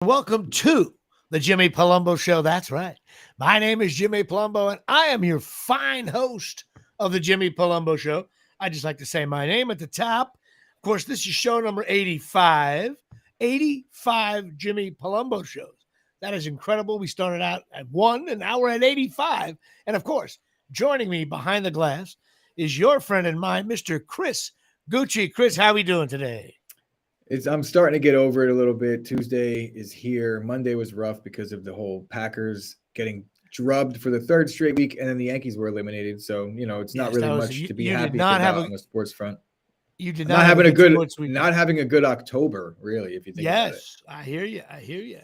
Welcome to the Jimmy Palumbo Show. That's right. My name is Jimmy Palumbo, and I am your fine host of the Jimmy Palumbo Show. I just like to say my name at the top. Of course, this is show number 85. 85 Jimmy Palumbo shows. That is incredible. We started out at 1, and now we're at 85. And of course, joining me behind the glass is your friend and mine, Mr. Chris Gucci. Chris, how are we doing today? I'm starting to get over it a little bit. Tuesday is here. Monday was rough because of the whole Packers getting drubbed for the third straight week, and then the Yankees were eliminated. So it's not really much to be you did happy not have about a on the sports front. you did I'm not not have a having a good good, sports weekend. not having a good October, really, if you think about it. Yes, I hear you.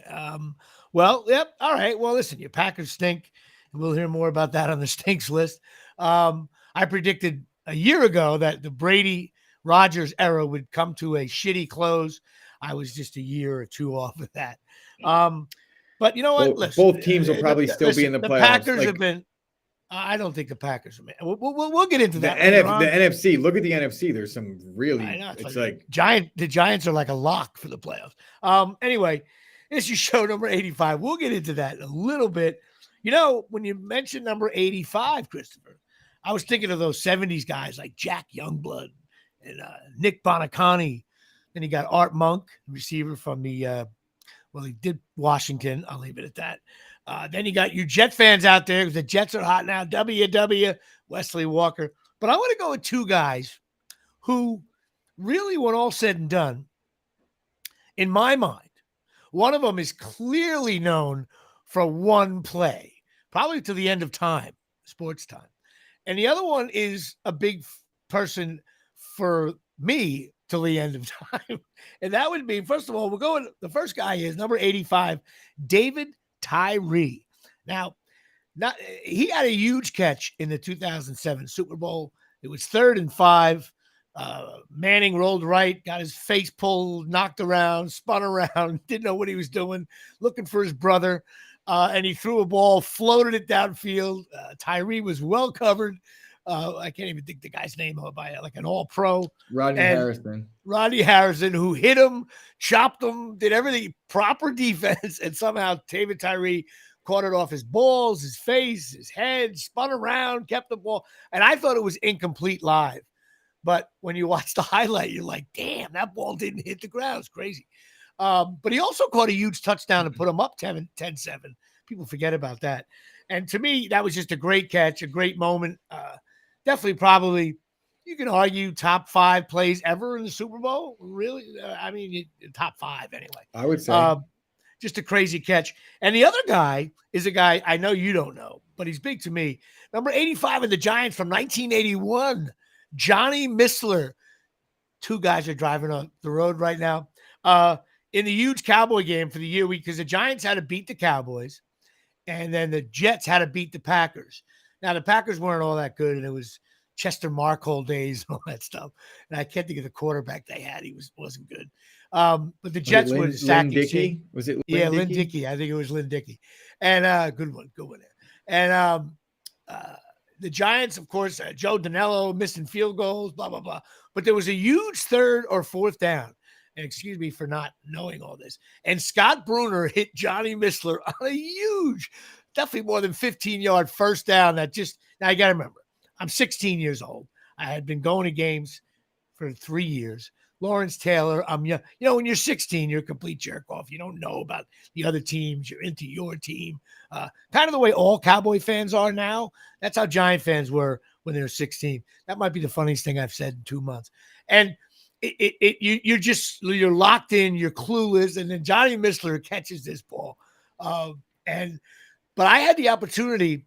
Well, yep. All right. Well, listen, your Packers stink, and we'll hear more about that on the stinks list. I predicted a year ago that the Brady Rodgers era would come to a shitty close. I was just a year or two off of that. But you know what? Listen, Both teams will probably still be in the the playoffs. Packers have been. I don't think the Packers are. We'll get into that later on. The NFC. Look at the NFC. There's some really. I know, it's like the Giants are like a lock for the playoffs. Anyway, this is show number 85. We'll get into that in a little bit. When you mentioned number 85, Christopher, I was thinking of those 70s guys like Jack Youngblood and Nick Bonacani. Then you got Art Monk, receiver from the he did Washington. I'll leave it at that. Then you got you Jet fans out there because the Jets are hot now. WW, Wesley Walker. But I want to go with two guys who really, when all said and done, in my mind, one of them is clearly known for one play, probably to the end of time, sports time. And the other one is a big person for me till the end of time. And that would be, first of all, the first guy is number 85, David Tyree. Now, he had a huge catch in the 2007 Super Bowl. It was 3rd and 5. Manning rolled right, got his face pulled, knocked around, spun around, didn't know what he was doing, looking for his brother. And he threw a ball, floated it downfield. Tyree was well covered. I can't even think the guy's name by like an all-pro. Rodney Harrison, who hit him, chopped him, did everything, proper defense, and somehow David Tyree caught it off his balls, his face, his head, spun around, kept the ball. And I thought it was incomplete live. But when you watch the highlight, you're like, damn, that ball didn't hit the ground. It's crazy. But he also caught a huge touchdown and put him up 10-7. People forget about that. And to me, that was just a great catch, a great moment. Definitely, probably, you can argue top 5 plays ever in the Super Bowl. Really? Top 5 anyway. I would say. Just a crazy catch. And the other guy is a guy I know you don't know, but he's big to me. Number 85 in the Giants from 1981, Johnny Missler. Two guys are driving on the road right now. In the huge Cowboy game for the year, because the Giants had to beat the Cowboys, and then the Jets had to beat the Packers. Now, the Packers weren't all that good, and it was Chester Markle days and all that stuff. And I can't think of the quarterback they had. He wasn't good. But the Jets were sacking. Lynn Dickey? Was it Lynn Dickey? I think it was Lynn Dickey. And good one there. And the Giants, of course, Joe Danello missing field goals, blah, blah, blah. But there was a huge 3rd or 4th down. And excuse me for not knowing all this. And Scott Bruner hit Johnny Missler on a huge, definitely more than 15-yard first down. Now you got to remember, I'm 16 years old. I had been going to games for 3 years. Lawrence Taylor, I'm young. When you're 16, you're a complete jerk off. You don't know about the other teams. You're into your team. Kind of the way all Cowboy fans are now. That's how Giant fans were when they were 16. That might be the funniest thing I've said in 2 months. And you're locked in, you're clueless, and then Johnny Missler catches this ball. But I had the opportunity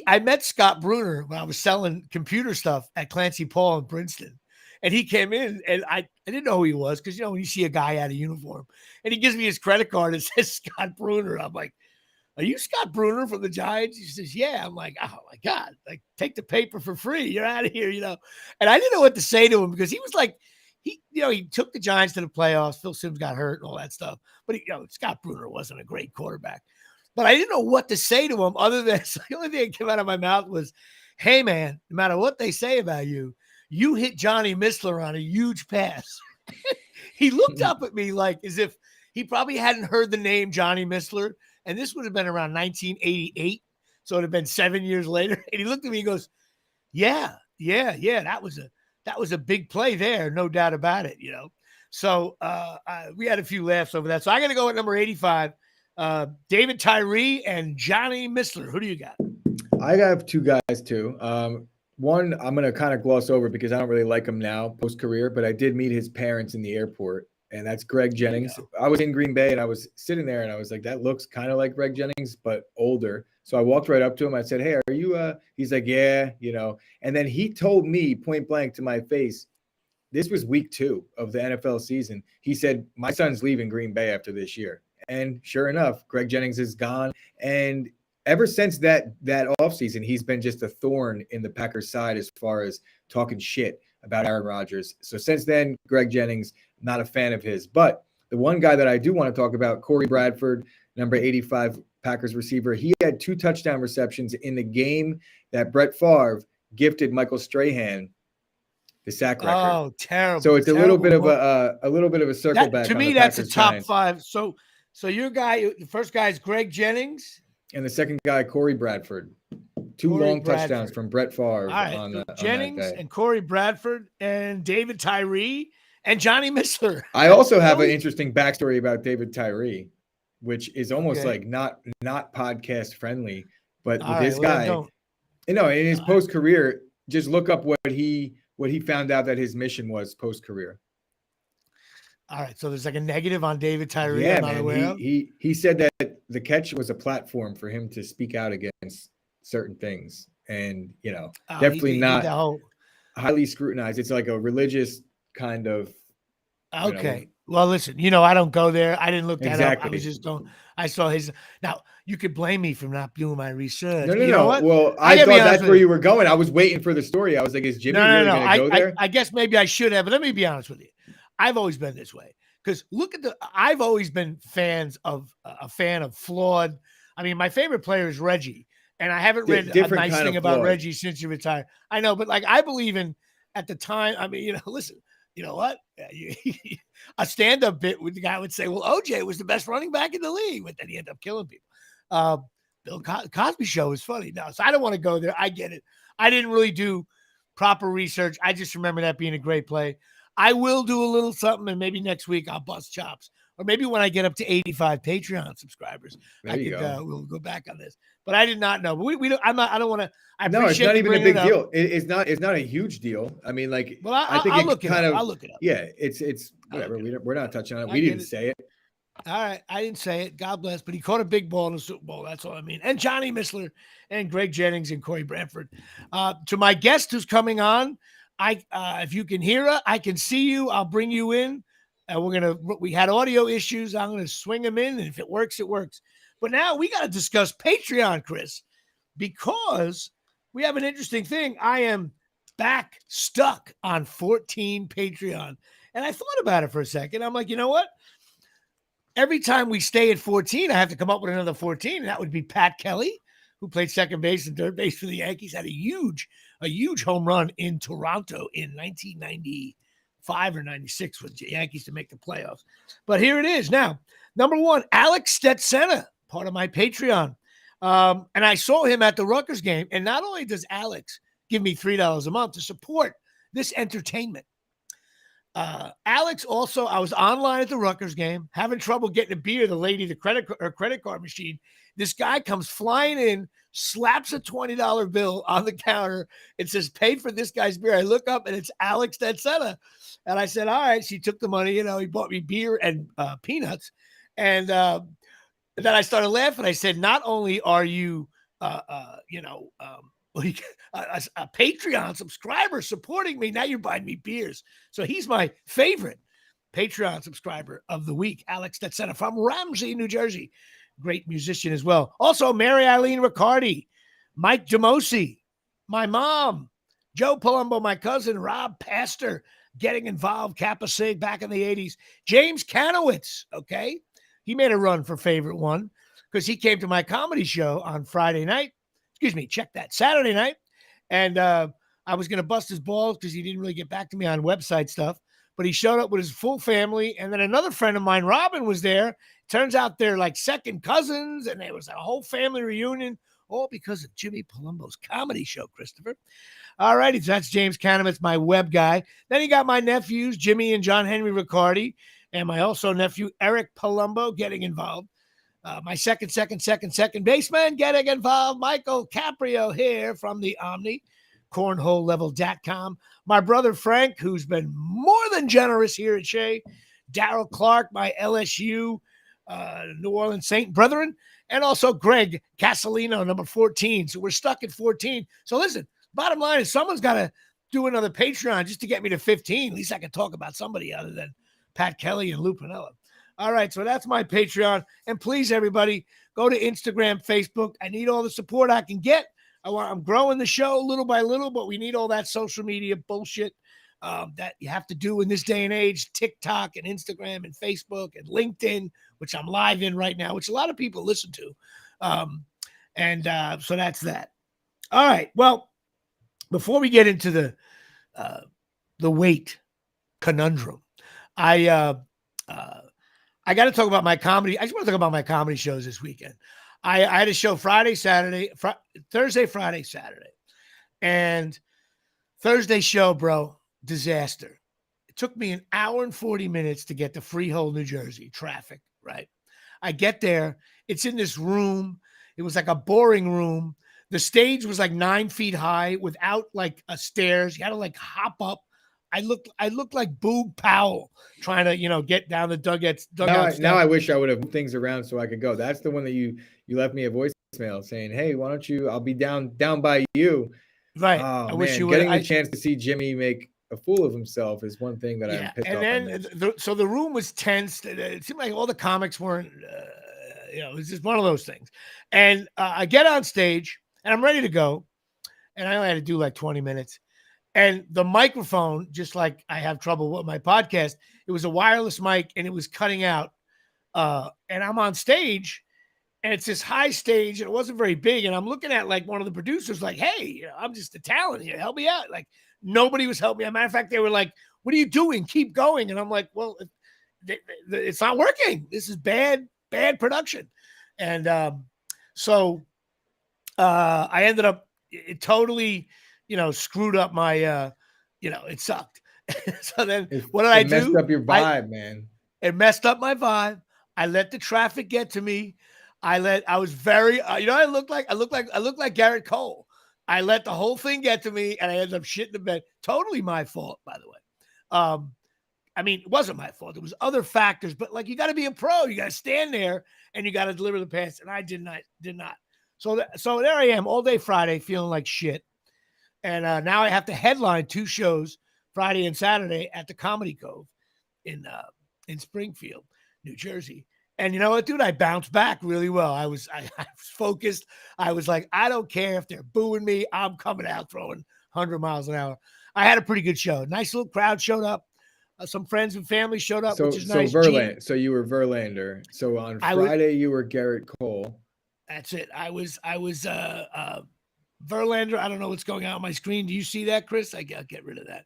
I met Scott Bruner when I was selling computer stuff at Clancy Paul in Princeton. And he came in, and I didn't know who he was because, when you see a guy out of uniform, and he gives me his credit card and says Scott Bruner. I'm like, are you Scott Bruner from the Giants? He says, yeah. I'm like, oh, my God. Like, take the paper for free. You're out of here, And I didn't know what to say to him because he was like, he took the Giants to the playoffs. Phil Simms got hurt and all that stuff. But, Scott Bruner wasn't a great quarterback. But I didn't know what to say to him other than the only thing that came out of my mouth was, hey, man, no matter what they say about you, you hit Johnny Missler on a huge pass. He looked up at me like as if He probably hadn't heard the name Johnny Missler, and this would have been around 1988. So it would have been 7 years later. And he looked at me and goes, yeah. That was a big play there, no doubt about it, So we had a few laughs over that. So I got to go at number 85, David Tyree and Johnny Missler. Who do you got? I have two guys too. One I'm going to kind of gloss over because I don't really like him now post-career, but I did meet his parents in the airport, and that's Greg Jennings. I was in Green Bay, and I was sitting there, and I was like, that looks kind of like Greg Jennings, but older. So I walked right up to him. I said, hey, are you he's like, yeah, and then he told me point blank to my face, this was week 2 of the NFL season. He said, my son's leaving Green Bay after this year. And sure enough, Greg Jennings is gone. And ever since that offseason, he's been just a thorn in the Packers side as far as talking shit about Aaron Rodgers. So since then, Greg Jennings, not a fan of his. But the one guy that I do want to talk about, Corey Bradford, number 85 Packers receiver, he had 2 touchdown receptions in the game that Brett Favre gifted Michael Strahan the sack record. Oh, terrible! So it's a little bit of a circle back. To me, that's a top 5. So your guy, the first guy is Greg Jennings, and the second guy, Corey Bradford. 2 long touchdowns from Brett Favre. All right, on Jennings and Corey Bradford and David Tyree and Johnny Missler. I also have an interesting backstory about David Tyree, which is almost like not podcast friendly, but this guy, in his post career, just look up what he found out that his mission was post career. All right, so there's like a negative on David Tyree. Yeah, man. He said that the catch was a platform for him to speak out against certain things, and definitely not highly scrutinized. It's like a religious kind of. Okay. Well, listen, I don't go there. I didn't look that up. I was just I saw his. Now, you could blame me for not doing my research. No. Well, I thought that's where you were going. I was waiting for the story. I was like, is Jimmy really going to go there? I guess maybe I should have, but let me be honest with you. I've always been this way because I've always been a fan of flawed. I mean, my favorite player is Reggie, and I haven't read a nice thing about Reggie since he retired. I know, but I believe in at the time. I mean, listen. You know what? A stand-up bit with the guy would say, well, OJ was the best running back in the league, but then he ended up killing people. Bill Cosby show is funny. No, so I don't want to go there. I get it. I didn't really do proper research. I just remember that being a great play. I will do a little something, and maybe next week I'll bust chops. Or maybe when I get up to 85 Patreon subscribers, we'll go back on this. But I did not know. But we don't. I don't want to. No, it's not even a big deal. It's not a huge deal. I mean, I think I'll look it up. I'll look it up. Yeah, it's whatever. We're not touching on it. We didn't say it. All right, I didn't say it. God bless. But he caught a big ball in the Super Bowl. That's all I mean. And Johnny Missler and Greg Jennings and Corey Bradford. To my guest who's coming on, if you can hear her, I can see you. I'll bring you in. We had audio issues. I'm gonna swing them in, and if it works, it works. But now we got to discuss Patreon, Chris, because we have an interesting thing. I am back stuck on 14 Patreon, and I thought about it for a second. I'm like, you know what? Every time we stay at 14, I have to come up with another 14, and that would be Pat Kelly, who played second base and third base for the Yankees, had a huge home run in Toronto in 1995 or 96 with the Yankees to make the playoffs. But here it is now. Number 1, Alex Stetsena, part of my Patreon. And I saw him at the Rutgers game. And not only does Alex give me $3 a month to support this entertainment, Alex also, I was online at the Rutgers game, having trouble getting a beer. The lady, the credit card machine, this guy comes flying in, slaps a $20 bill on the counter. It says, pay for this guy's beer. I look up and it's Alex Stetsena. And I said, all right. She took the money. He bought me beer and peanuts. And then I started laughing. I said, not only are you, a Patreon subscriber supporting me, now you're buying me beers. So he's my favorite Patreon subscriber of the week, Alex Stetsena from Ramsey, New Jersey. Great musician as well. Also, Mary Eileen Riccardi, Mike Demosi, my mom, Joe Palumbo, my cousin, Rob Pastor, getting involved, Kappa Sig back in the 80s. James Kanowitz, okay? He made a run for favorite one because he came to my comedy show on Saturday night. And I was going to bust his balls because he didn't really get back to me on website stuff. but he showed up with his full family. And then another friend of mine, Robin, was there. Turns out they're like second cousins, and there was a whole family reunion, all because of Jimmy Palumbo's comedy show, Christopher. All righty, so that's James Canamitz, my web guy. Then you got my nephews, Jimmy and John Henry Riccardi, and my also nephew, Eric Palumbo, getting involved. My second baseman getting involved, Michael Caprio here from the Omni, cornholelevel.com. My brother Frank, who's been more than generous here at Shea. Daryl Clark, my LSU, New Orleans Saint brethren, and also Greg Casalino, number 14. So we're stuck at 14. So listen, bottom line is someone's got to do another Patreon just to get me to 15. At least I can talk about somebody other than Pat Kelly and Lou Piniella. All right, so that's my Patreon. And please, everybody, go to Instagram, Facebook. I need all the support I can get. I'm growing the show little by little, but we need all that social media bullshit that you have to do in this day and age. TikTok and Instagram and Facebook and LinkedIn, which I'm live in right now, which a lot of people listen to. So that's that. All right, well, before we get into the weight conundrum, I got to talk about my comedy. I just want to talk about my comedy shows this weekend. I had a show Thursday, Friday, Saturday. And Thursday show, bro, disaster. It took me an hour and 40 minutes to get to Freehold, New Jersey. Traffic, right? I get there. It's in this room. It was like a boring room. The stage was like 9 feet high without like a stairs. You had to like hop up. I looked like Boog Powell trying to, get down the dugout. Now I wish I would have moved things around so I could go. That's the one that you left me a voicemail saying, "Hey, why don't you? I'll be down by you." Right. Oh, I wish you would. Getting the chance to see Jimmy make a fool of himself is one thing that I'm pissed off. And then so the room was tense. It seemed like all the comics weren't. It was just one of those things. And I get on stage and I'm ready to go, and I only had to do like 20 minutes. And the microphone, just like I have trouble with my podcast, it was a wireless mic and it was cutting out. And I'm on stage and it's this high stage and it wasn't very big. And I'm looking at like one of the producers like, hey, I'm just a talent here. Help me out. Like nobody was helping me. As a matter of fact, they were like, what are you doing? Keep going. And I'm like, well, it's not working. This is bad production. And so I ended up totally screwed up my, it sucked. So then what did I do? It messed up your vibe, man. It messed up my vibe. I let the traffic get to me. I was very, I look like Garrett Cole. I let the whole thing get to me and I ended up shitting the bed. Totally my fault, by the way. It wasn't my fault. There was other factors, but like, you got to be a pro. You got to stand there and you got to deliver the pass. And I did not. So there I am all day Friday feeling like shit. And now I have to headline 2 shows, Friday and Saturday, at the Comedy Cove in Springfield, New Jersey. And you know what, dude? I bounced back really well. I was focused. I was like, I don't care if they're booing me. I'm coming out throwing 100 miles an hour. I had a pretty good show. Nice little crowd showed up. Some friends and family showed up, which is nice. So you were Verlander. So on Friday, you were Garrett Cole. That's it. I was Verlander. I don't know what's going on my screen. Do you see that, Chris? I got get rid of that.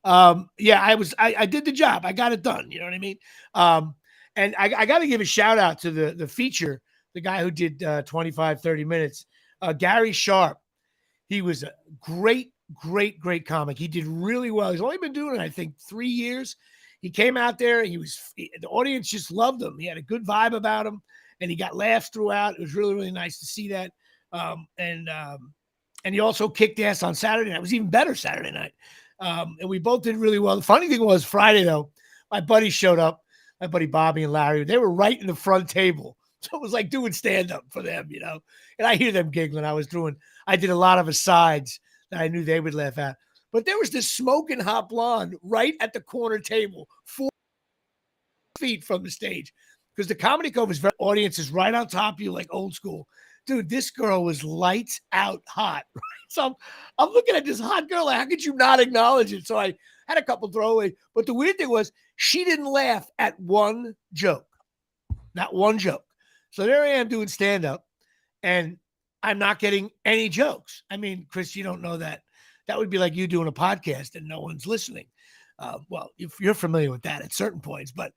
I did the job. I got it done. You know what I mean? And I got to give a shout out to the feature, the guy who did 25, 30 minutes, Gary Sharp. He was a great comic. He did really well. He's only been doing it, I think, 3 years. He came out there. The audience just loved him. He had a good vibe about him, and he got laughs throughout. It was really, really nice to see that. And he also kicked ass on Saturday night. It was even better Saturday night. And we both did really well. The funny thing was Friday, though, my buddies showed up, my buddy Bobby and Larry. They were right in the front table. So it was like doing stand-up for them, And I hear them giggling. I did a lot of asides that I knew they would laugh at. But there was this smoking hot blonde right at the corner table, 4 feet from the stage. Because the Comedy Cove audience is right on top of you, like old school. Dude, this girl was lights out hot. Right? So I'm looking at this hot girl. Like, how could you not acknowledge it? So I had a couple throwaways. But the weird thing was she didn't laugh at one joke. Not one joke. So there I am doing stand-up, and I'm not getting any jokes. I mean, Chris, you don't know that. That would be like you doing a podcast and no one's listening. Well, if you're familiar with that at certain points, but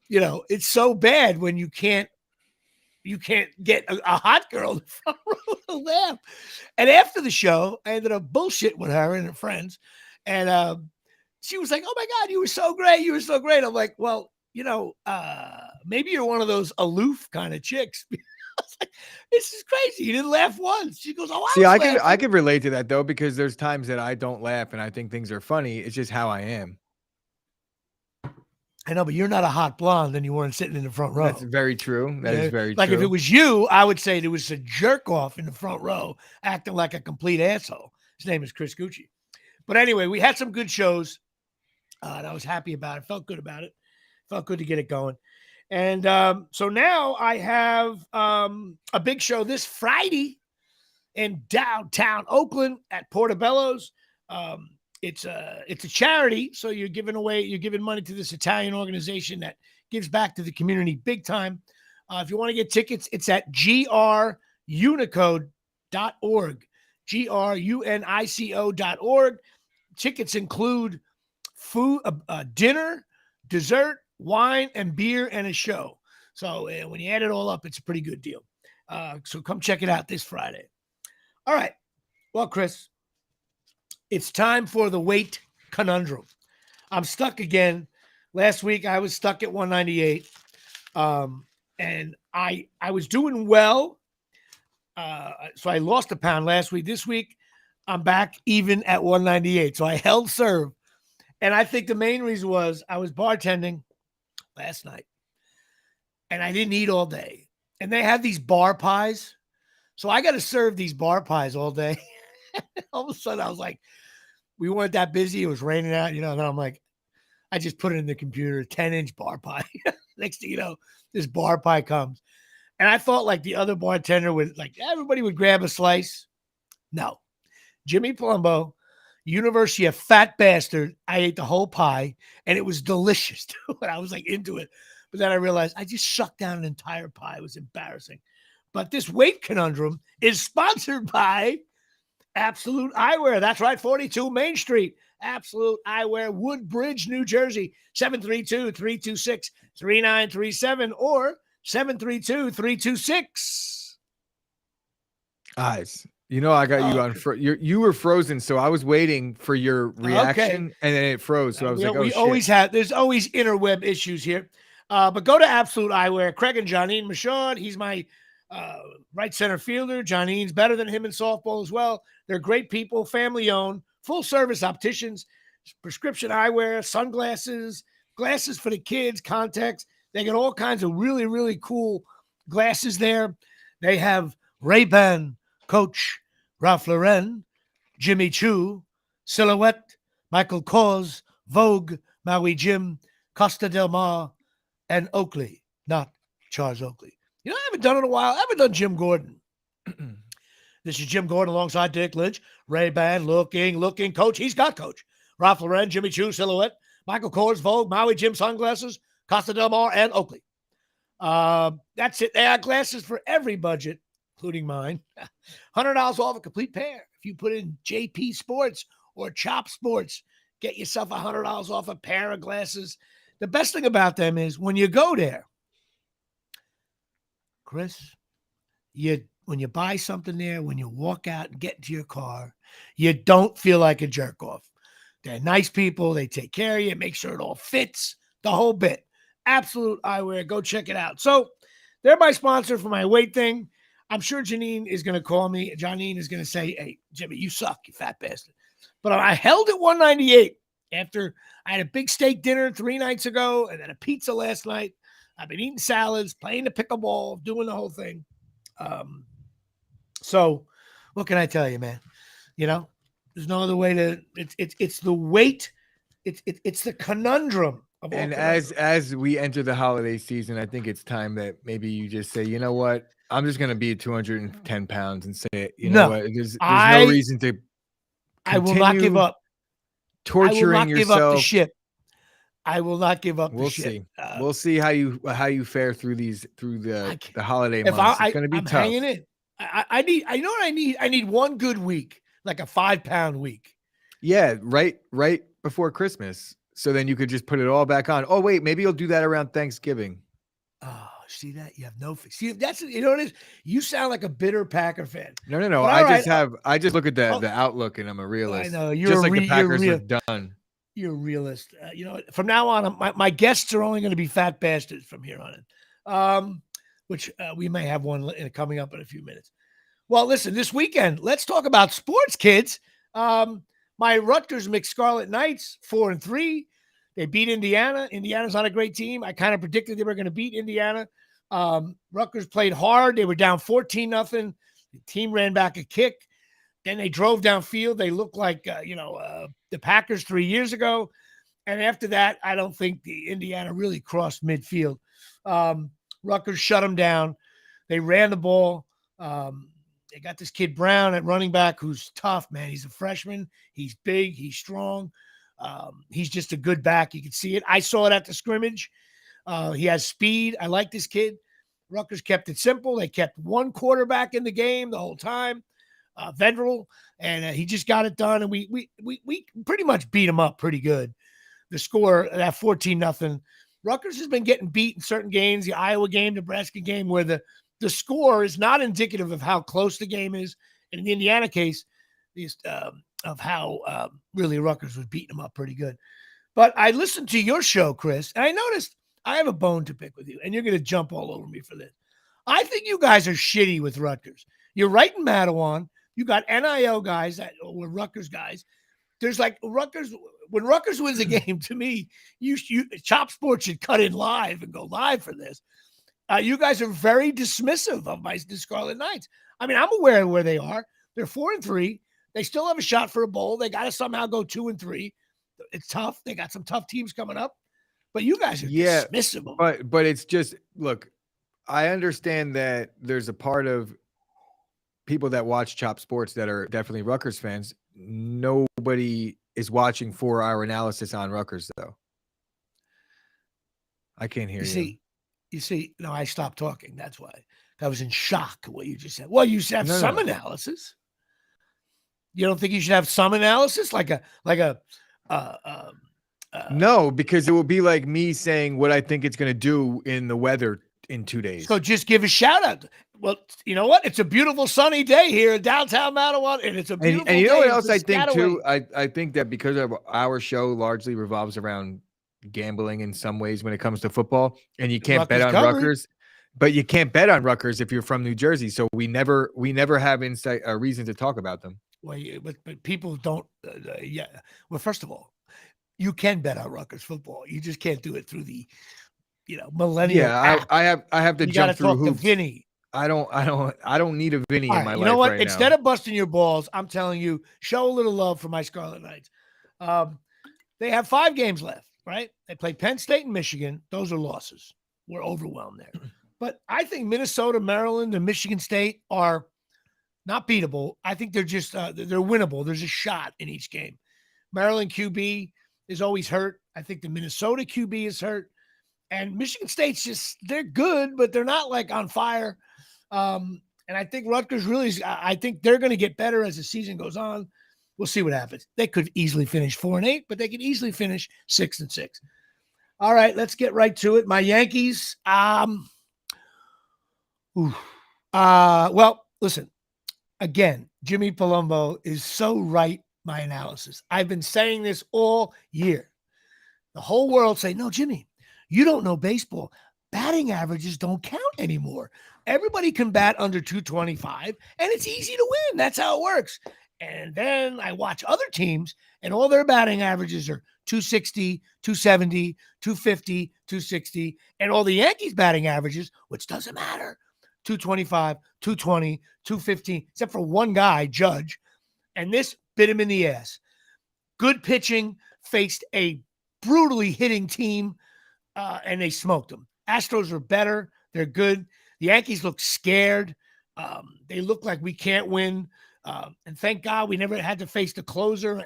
it's so bad when you can't get a hot girl in the front row to laugh. And after the show, I ended up bullshitting with her and her friends, and she was like, "Oh my God, you were so great! You were so great!" I'm like, "Well, maybe you're one of those aloof kind of chicks." I was like, "This is crazy. You didn't laugh once." She goes, "Oh, See, I I was could laughing." relate to that though, because there's times that I don't laugh and I think things are funny. It's just how I am. I know, but you're not a hot blonde, and you weren't sitting in the front row. That's very true. That is very like true. if it was you, I would say there was a jerk off in the front row acting like a complete asshole. His name is Chris Gucci. But anyway, we had some good shows, and I was happy about it. Felt good about it. Felt good to get it going. And so now I have a big show this Friday in downtown Oakland at Portobello's. It's a charity, so you're giving money to this Italian organization that gives back to the community big time. If you want to get tickets, it's at grunico.org, grunico.org. Tickets include food, dinner, dessert, wine, and beer, and a show. So when you add it all up, it's a pretty good deal. So come check it out this Friday. All right. Well, Chris, it's time for the weight conundrum. I'm stuck again. Last week I was stuck at 198, and I was doing well. So I lost a pound last week. This week I'm back even at 198. So I held serve, and I think the main reason was I was bartending last night, and I didn't eat all day. And they have these bar pies, so I got to serve these bar pies all day. All of a sudden I was like, we weren't that busy. It was raining out, and I'm like, I just put it in the computer, 10-inch bar pie. Next thing you know, this bar pie comes. And I thought like the other bartender would, like, everybody would grab a slice. No. Jimmy Palumbo, University of Fat Bastard. I ate the whole pie, and it was delicious too. And I was like into it. But then I realized I just sucked down an entire pie. It was embarrassing. But this weight conundrum is sponsored by Absolute Eyewear. That's right, 42 Main Street. Absolute Eyewear, Woodbridge, New Jersey, 732-326-3937 or 732-326. Eyes. I got you on. You were frozen, so I was waiting for your reaction, and then it froze. So I was like, "Oh shit!" There's always interweb issues here, but go to Absolute Eyewear. Craig and Johnine Michaud. He's my right center fielder. Johnine's better than him in softball as well. They're great people, family owned, full service opticians, prescription eyewear, sunglasses, glasses for the kids, contacts. They got all kinds of really, really cool glasses there. They have Ray-Ban, Coach, Ralph Lauren, Jimmy Choo, Silhouette, Michael Kors, Vogue, Maui Jim, Costa Del Mar, and Oakley, not Charles Oakley. I haven't done it in a while. I haven't done Jim Gordon. This is Jim Gordon alongside Dick Lynch. Ray-Ban, looking. Coach, he's got Coach. Ralph Lauren, Jimmy Choo, Silhouette, Michael Kors, Vogue, Maui Jim sunglasses, Costa Del Mar, and Oakley. That's it. They have glasses for every budget, including mine. $100 off a complete pair. If you put in JP Sports or Chop Sports, get yourself $100 off a pair of glasses. The best thing about them is when you go there, Chris, when you buy something there, when you walk out and get into your car, you don't feel like a jerk off. They're nice people. They take care of you, make sure it all fits, the whole bit. Absolute Eyewear. Go check it out. So they're my sponsor for my weight thing. I'm sure Janine is going to call me. Janine is going to say, "Hey, Jimmy, you suck, you fat bastard." But I held at 198 after I had a big steak dinner 3 nights ago and then a pizza last night. I've been eating salads, playing the pickleball, doing the whole thing. So what can I tell you, man? There's no other way to. It's the weight. It's the conundrum. And as we enter the holiday season, I think it's time that maybe you just say, you know what? I'm just going to be 210 pounds and say, you know what? There's no reason to. I will not give up. Torturing yourself. Give up the ship. I will not give up. We'll see. We'll see how you fare through the holiday months. It's going to be tough. Hanging in. I need. I know what I need. I need one good week, like a 5-pound week. Yeah, right before Christmas. so then you could just put it all back on. Oh wait, maybe you'll do that around Thanksgiving. Oh, see that? You have no see that's you know what it is? You sound like a bitter Packer fan. No. But I all just right, I just look at the outlook, and I'm a I realist. know Just like the you're Packers are real. done. You're a realist. You know, from now on, my guests are only going to be fat bastards from here on in, which we may have one coming up in a few minutes. Well, listen, this weekend, let's talk about sports, kids. My Rutgers McScarlet Knights, 4-3. They beat Indiana. Indiana's not a great team. I kind of predicted they were going to beat Indiana. Rutgers played hard. They were down 14-0. The team ran back a kick. Then they drove downfield. They looked like, the Packers 3 years ago. And after that, I don't think the Indiana really crossed midfield. Rutgers shut them down. They ran the ball. They got this kid Brown at running back who's tough, man. He's a freshman. He's big. He's strong. He's just a good back. You can see it. I saw it at the scrimmage. He has speed. I like this kid. Rutgers kept it simple. They kept one quarterback in the game the whole time. Vendrell, and he just got it done, and we pretty much beat him up pretty good. The score, that 14-0. Rutgers has been getting beat in certain games, the Iowa game, Nebraska game, where the score is not indicative of how close the game is. In the Indiana case, of how really Rutgers was beating them up pretty good. But I listened to your show, Chris, and I noticed I have a bone to pick with you, and you're going to jump all over me for this. I think you guys are shitty with Rutgers. You're right in Mattawan. You got NIL guys that were Rutgers guys. There's like Rutgers. When Rutgers wins a game, to me, you Chop Sports should cut in live and go live for this. You guys are very dismissive of the Scarlet Knights. I mean, I'm aware of where they are. They're 4-3. They still have a shot for a bowl. They got to somehow go 2-3. It's tough. They got some tough teams coming up. But you guys are dismissive of them. But it's just, look, I understand that there's a part of people that watch Chop Sports that are definitely Rutgers fans. Nobody is watching 4-hour analysis on Rutgers, though. I can't hear you. You see, no, I stopped talking. That's why. I was in shock at what you just said. Well, you should have some analysis. You don't think you should have some analysis? No, because it will be like me saying what I think it's going to do in the weather in 2 days. So just give a shout out. Well, you know what? It's a beautiful sunny day here in downtown Mattawan, and it's a beautiful day. And you know what else I think too? I think that because of our show largely revolves around gambling in some ways when it comes to football, and you can't bet on Rutgers, but you can't bet on Rutgers if you're from New Jersey. So we never have insight or reason to talk about them. Well, but people don't. Well, first of all, you can bet on Rutgers football. You just can't do it through the, millennial. Yeah, I have to jump through hoops. Vinny. I don't need a Vinny in my life. You know what? Right Instead now. of busting your balls, I'm telling you, show a little love for my Scarlet Knights. They have 5 games left, right? They play Penn State and Michigan. Those are losses. We're overwhelmed there. But I think Minnesota, Maryland, and Michigan State are not beatable. I think they're just they're winnable. There's a shot in each game. Maryland QB is always hurt. I think the Minnesota QB is hurt. And Michigan State's they're good, but they're not like on fire. And I think Rutgers I think they're going to get better as the season goes on. We'll see what happens. They could easily finish 4-8, but they could easily finish 6-6. All right, let's get right to it. My Yankees. Well, listen, again, Jimmy Palumbo is so right. My analysis. I've been saying this all year. The whole world say, no, Jimmy, you don't know baseball. Batting averages don't count anymore. Everybody can bat under 225, and it's easy to win. That's how it works. And then I watch other teams, and all their batting averages are 260, 270, 250, 260, and all the Yankees batting averages, which doesn't matter, 225, 220, 215, except for one guy, Judge, and this bit him in the ass. Good pitching, faced a brutally hitting team, and they smoked them. Astros are better. They're good. The Yankees look scared. They look like we can't win. And thank God we never had to face the closer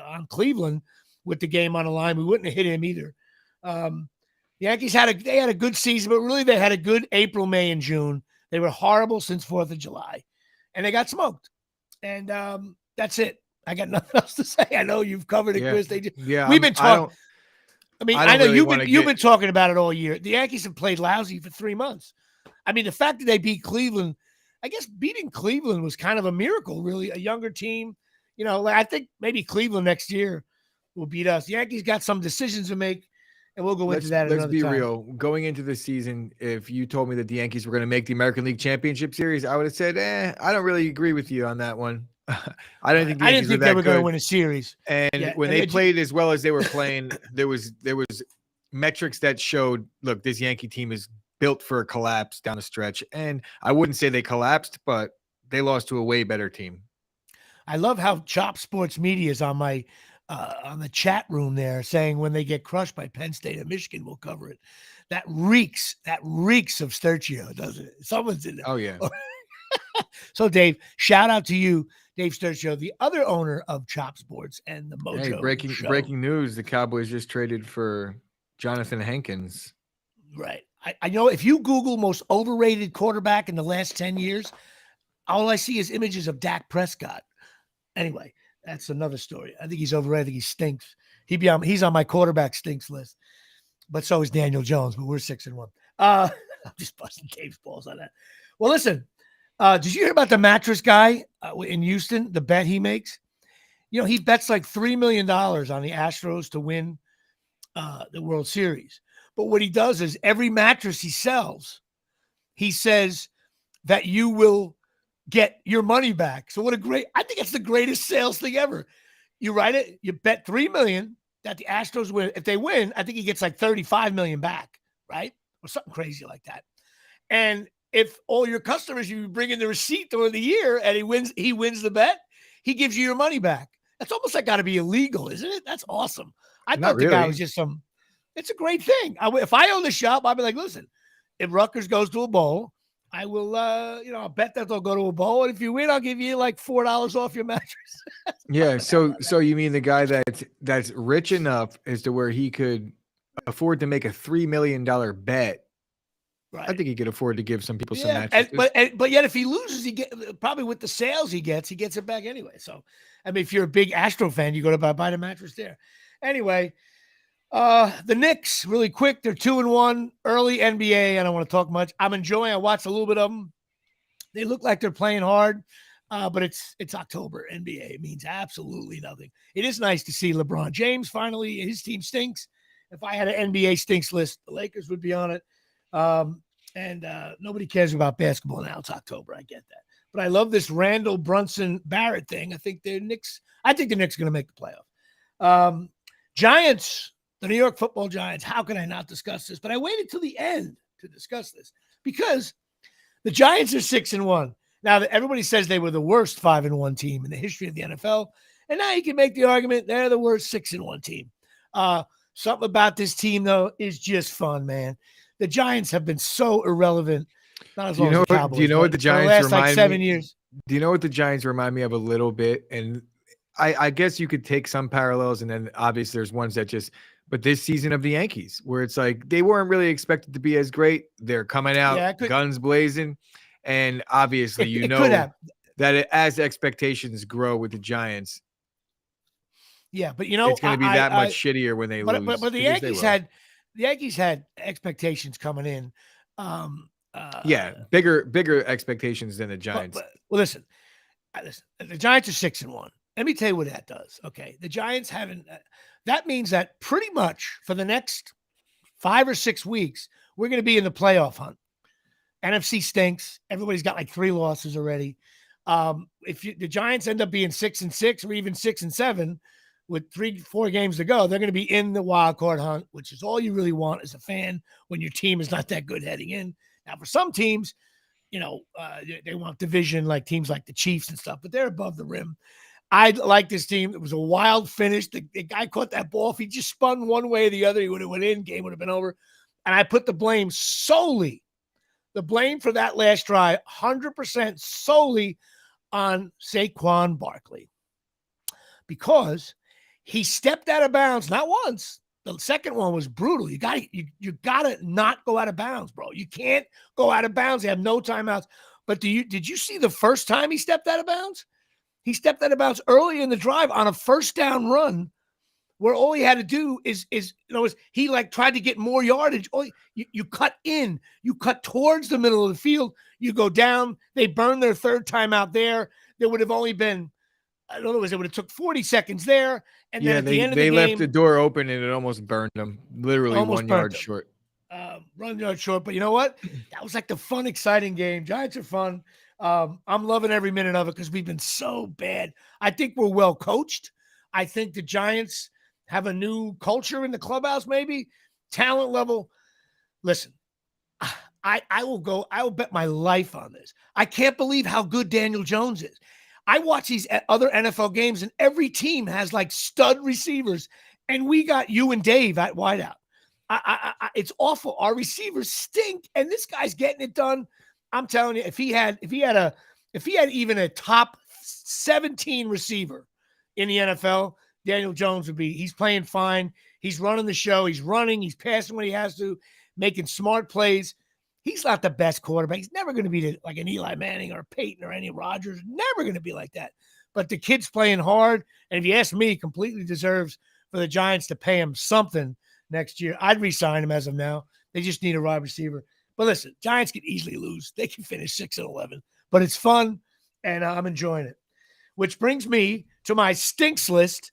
on Cleveland with the game on the line. We wouldn't have hit him either. The Yankees had a good season, but really they had a good April, May, and June. They were horrible since 4th of July, and they got smoked. And that's it. I got nothing else to say. I know you've covered it, Chris. We've been talking. I mean, I I don't know really you've been talking about it all year. The Yankees have played lousy for 3 months. I mean, the fact that they beat Cleveland, I guess beating Cleveland was kind of a miracle, really. A younger team, I think maybe Cleveland next year will beat us. The Yankees got some decisions to make, and we'll go into that Let's another be time. real. Going into the season, if you told me that the Yankees were going to make the American League Championship Series, I would have said, I don't really agree with you on that one. I don't think the Yankees were that they were going to good. win a series. And when they played as well as they were playing, there was metrics that showed, look, this Yankee team is built for a collapse down the stretch. And I wouldn't say they collapsed, but they lost to a way better team. I love how Chop Sports Media is on my on the chat room there saying when they get crushed by Penn State and Michigan, we'll cover it. That reeks of Sturcio, doesn't it? Someone's in there. Oh, yeah. So, Dave, shout out to you, Dave Sturcio, the other owner of Chop Sports and the Mojo. Hey, breaking news. The Cowboys just traded for Jonathan Hankins. Right. I know if you Google most overrated quarterback in the last 10 years, all I see is images of Dak Prescott. Anyway, that's another story. I think he's overrated. I think he stinks. He's on my quarterback stinks list. But so is Daniel Jones, but we're 6-1. I'm just busting Dave's balls on that. Well, listen, did you hear about the mattress guy in Houston, the bet he makes? He bets like $3 million on the Astros to win the World Series. But what he does is every mattress he sells, he says that you will get your money back. So I think it's the greatest sales thing ever. You write it, you bet $3 million that the Astros win. If they win, I think he gets like $35 million back, right? Or something crazy like that. And if all your customers, you bring in the receipt during the year and he wins the bet, he gives you your money back. That's almost like got to be illegal, isn't it? That's awesome. I thought the guy was just it's a great thing. If I own the shop, I'd be like, listen, if Rutgers goes to a bowl, I will, I'll bet that they'll go to a bowl. And if you win, I'll give you like $4 off your mattress. Yeah. So you mean the guy that's rich enough as to where he could afford to make a $3 million bet? Right. I think he could afford to give some people some mattresses. But yet if he loses, probably with the sales he gets it back anyway. So, I mean, if you're a big Astro fan, you go to buy the mattress there. Anyway, the Knicks, really quick, they're 2-1, early NBA. I don't want to talk much. I watched a little bit of them. They look like they're playing hard, but it's October. NBA means absolutely nothing. It is nice to see LeBron James finally. His team stinks. If I had an NBA stinks list, the Lakers would be on it. And nobody cares about basketball now. It's October. I get that. But I love this Randall Brunson Barrett thing. I think the Knicks are going to make the playoff. Giants. The New York Football Giants, how can I not discuss this? But I waited till the end to discuss this because the Giants are 6-1. Now, everybody says they were the worst 5-1 team in the history of the NFL. And now you can make the argument they're the worst 6-1 team. Something about this team, though, is just fun, man. The Giants have been so irrelevant. Not as long as the Cowboys. Do you know what the Giants remind me? 7 years. Do you know what the Giants remind me of a little bit? And I guess you could take some parallels, and then obviously there's ones that just – but this season of the Yankees, where it's like they weren't really expected to be as great. They're coming out guns blazing. And obviously, that as expectations grow with the Giants. Yeah, but it's going to be that much shittier when they lose. But the Yankees had expectations coming in. Bigger expectations than the Giants. Listen, the Giants are 6-1. Let me tell you what that does. Okay, the Giants haven't. That means that pretty much for the next 5 or 6 weeks, we're going to be in the playoff hunt. NFC stinks. Everybody's got like 3 losses already. If the Giants end up being 6-6 or even 6-7 with 3-4 games to go, they're going to be in the wild card hunt, which is all you really want as a fan when your team is not that good heading in. Now, for some teams, they want division, like teams like the Chiefs and stuff, but they're above the rim. I like this team. It was a wild finish. The guy caught that ball. If he just spun one way or the other, he would have went in. Game would have been over. And I put the blame for that last drive, 100% solely on Saquon Barkley. Because he stepped out of bounds, not once. The second one was brutal. You gotta not go out of bounds, bro. You can't go out of bounds. They have no timeouts. But did you see the first time he stepped out of bounds? He stepped out of bounds early in the drive on a first down run where all he had to do is he like tried to get more yardage. Oh, you cut in, you cut towards the middle of the field, you go down. They burned their third time out there. There would have only been, in other words, it would have took 40 seconds there, and then at the end of the game, they left the door open and it almost burned them, literally almost 1 burnt yard them. short. Run yard short, but you know what? That was like the fun, exciting game. Giants are fun. I'm loving every minute of it because we've been so bad. I think we're well coached. I think the Giants have a new culture in the clubhouse, maybe talent level. Listen, I will bet my life on this. I can't believe how good Daniel Jones is. I watch these other NFL games and every team has like stud receivers, and we got you and Dave at wideout. It's awful. Our receivers stink, and this guy's getting it done. I'm telling you, if he had even a top 17 receiver in the NFL, Daniel Jones would be. He's playing fine. He's running the show. He's running. He's passing when he has to, making smart plays. He's not the best quarterback. He's never going to be like an Eli Manning or Peyton or any Rodgers. Never going to be like that. But the kid's playing hard, and if you ask me, completely deserves for the Giants to pay him something next year. I'd re-sign him as of now. They just need a wide receiver. But listen, Giants can easily lose. They can finish 6-11. But it's fun, and I'm enjoying it. Which brings me to my stinks list,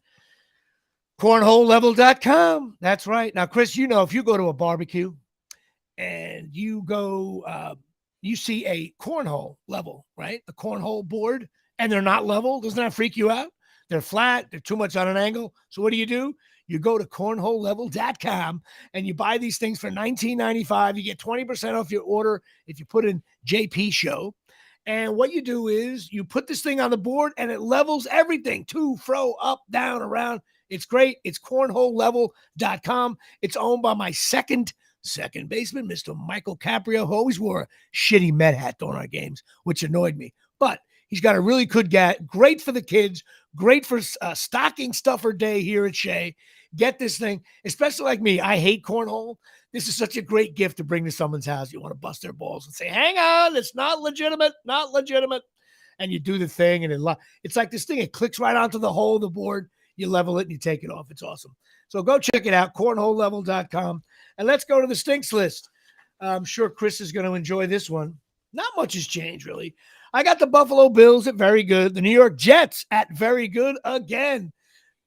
cornholelevel.com. That's right. Now, Chris, you know, if you go to a barbecue and you go, you see a cornhole level, right? A cornhole board, and they're not level. Doesn't that freak you out? They're flat. They're too much on an angle. So what do? You go to cornholelevel.com and you buy these things for $19.95. You get 20% off your order if you put in JP Show. And what you do is you put this thing on the board and it levels everything, to, fro, up, down, around. It's great. It's cornholelevel.com. It's owned by my second baseman, Mr. Michael Caprio, who always wore a shitty Met hat during our games, which annoyed me. But he's got a really good great for the kids, great for stocking stuffer day here at Shea. Get this thing, especially like me. I hate cornhole. This is such a great gift to bring to someone's house. You want to bust their balls and say, hang on, it's not legitimate. And you do the thing, and it's like this thing. It clicks right onto the hole of the board. You level it, and you take it off. It's awesome. So go check it out, cornholelevel.com. And let's go to the stinks list. I'm sure Chris is going to enjoy this one. Not much has changed, really. I got the Buffalo Bills at very good. The New York Jets at very good again.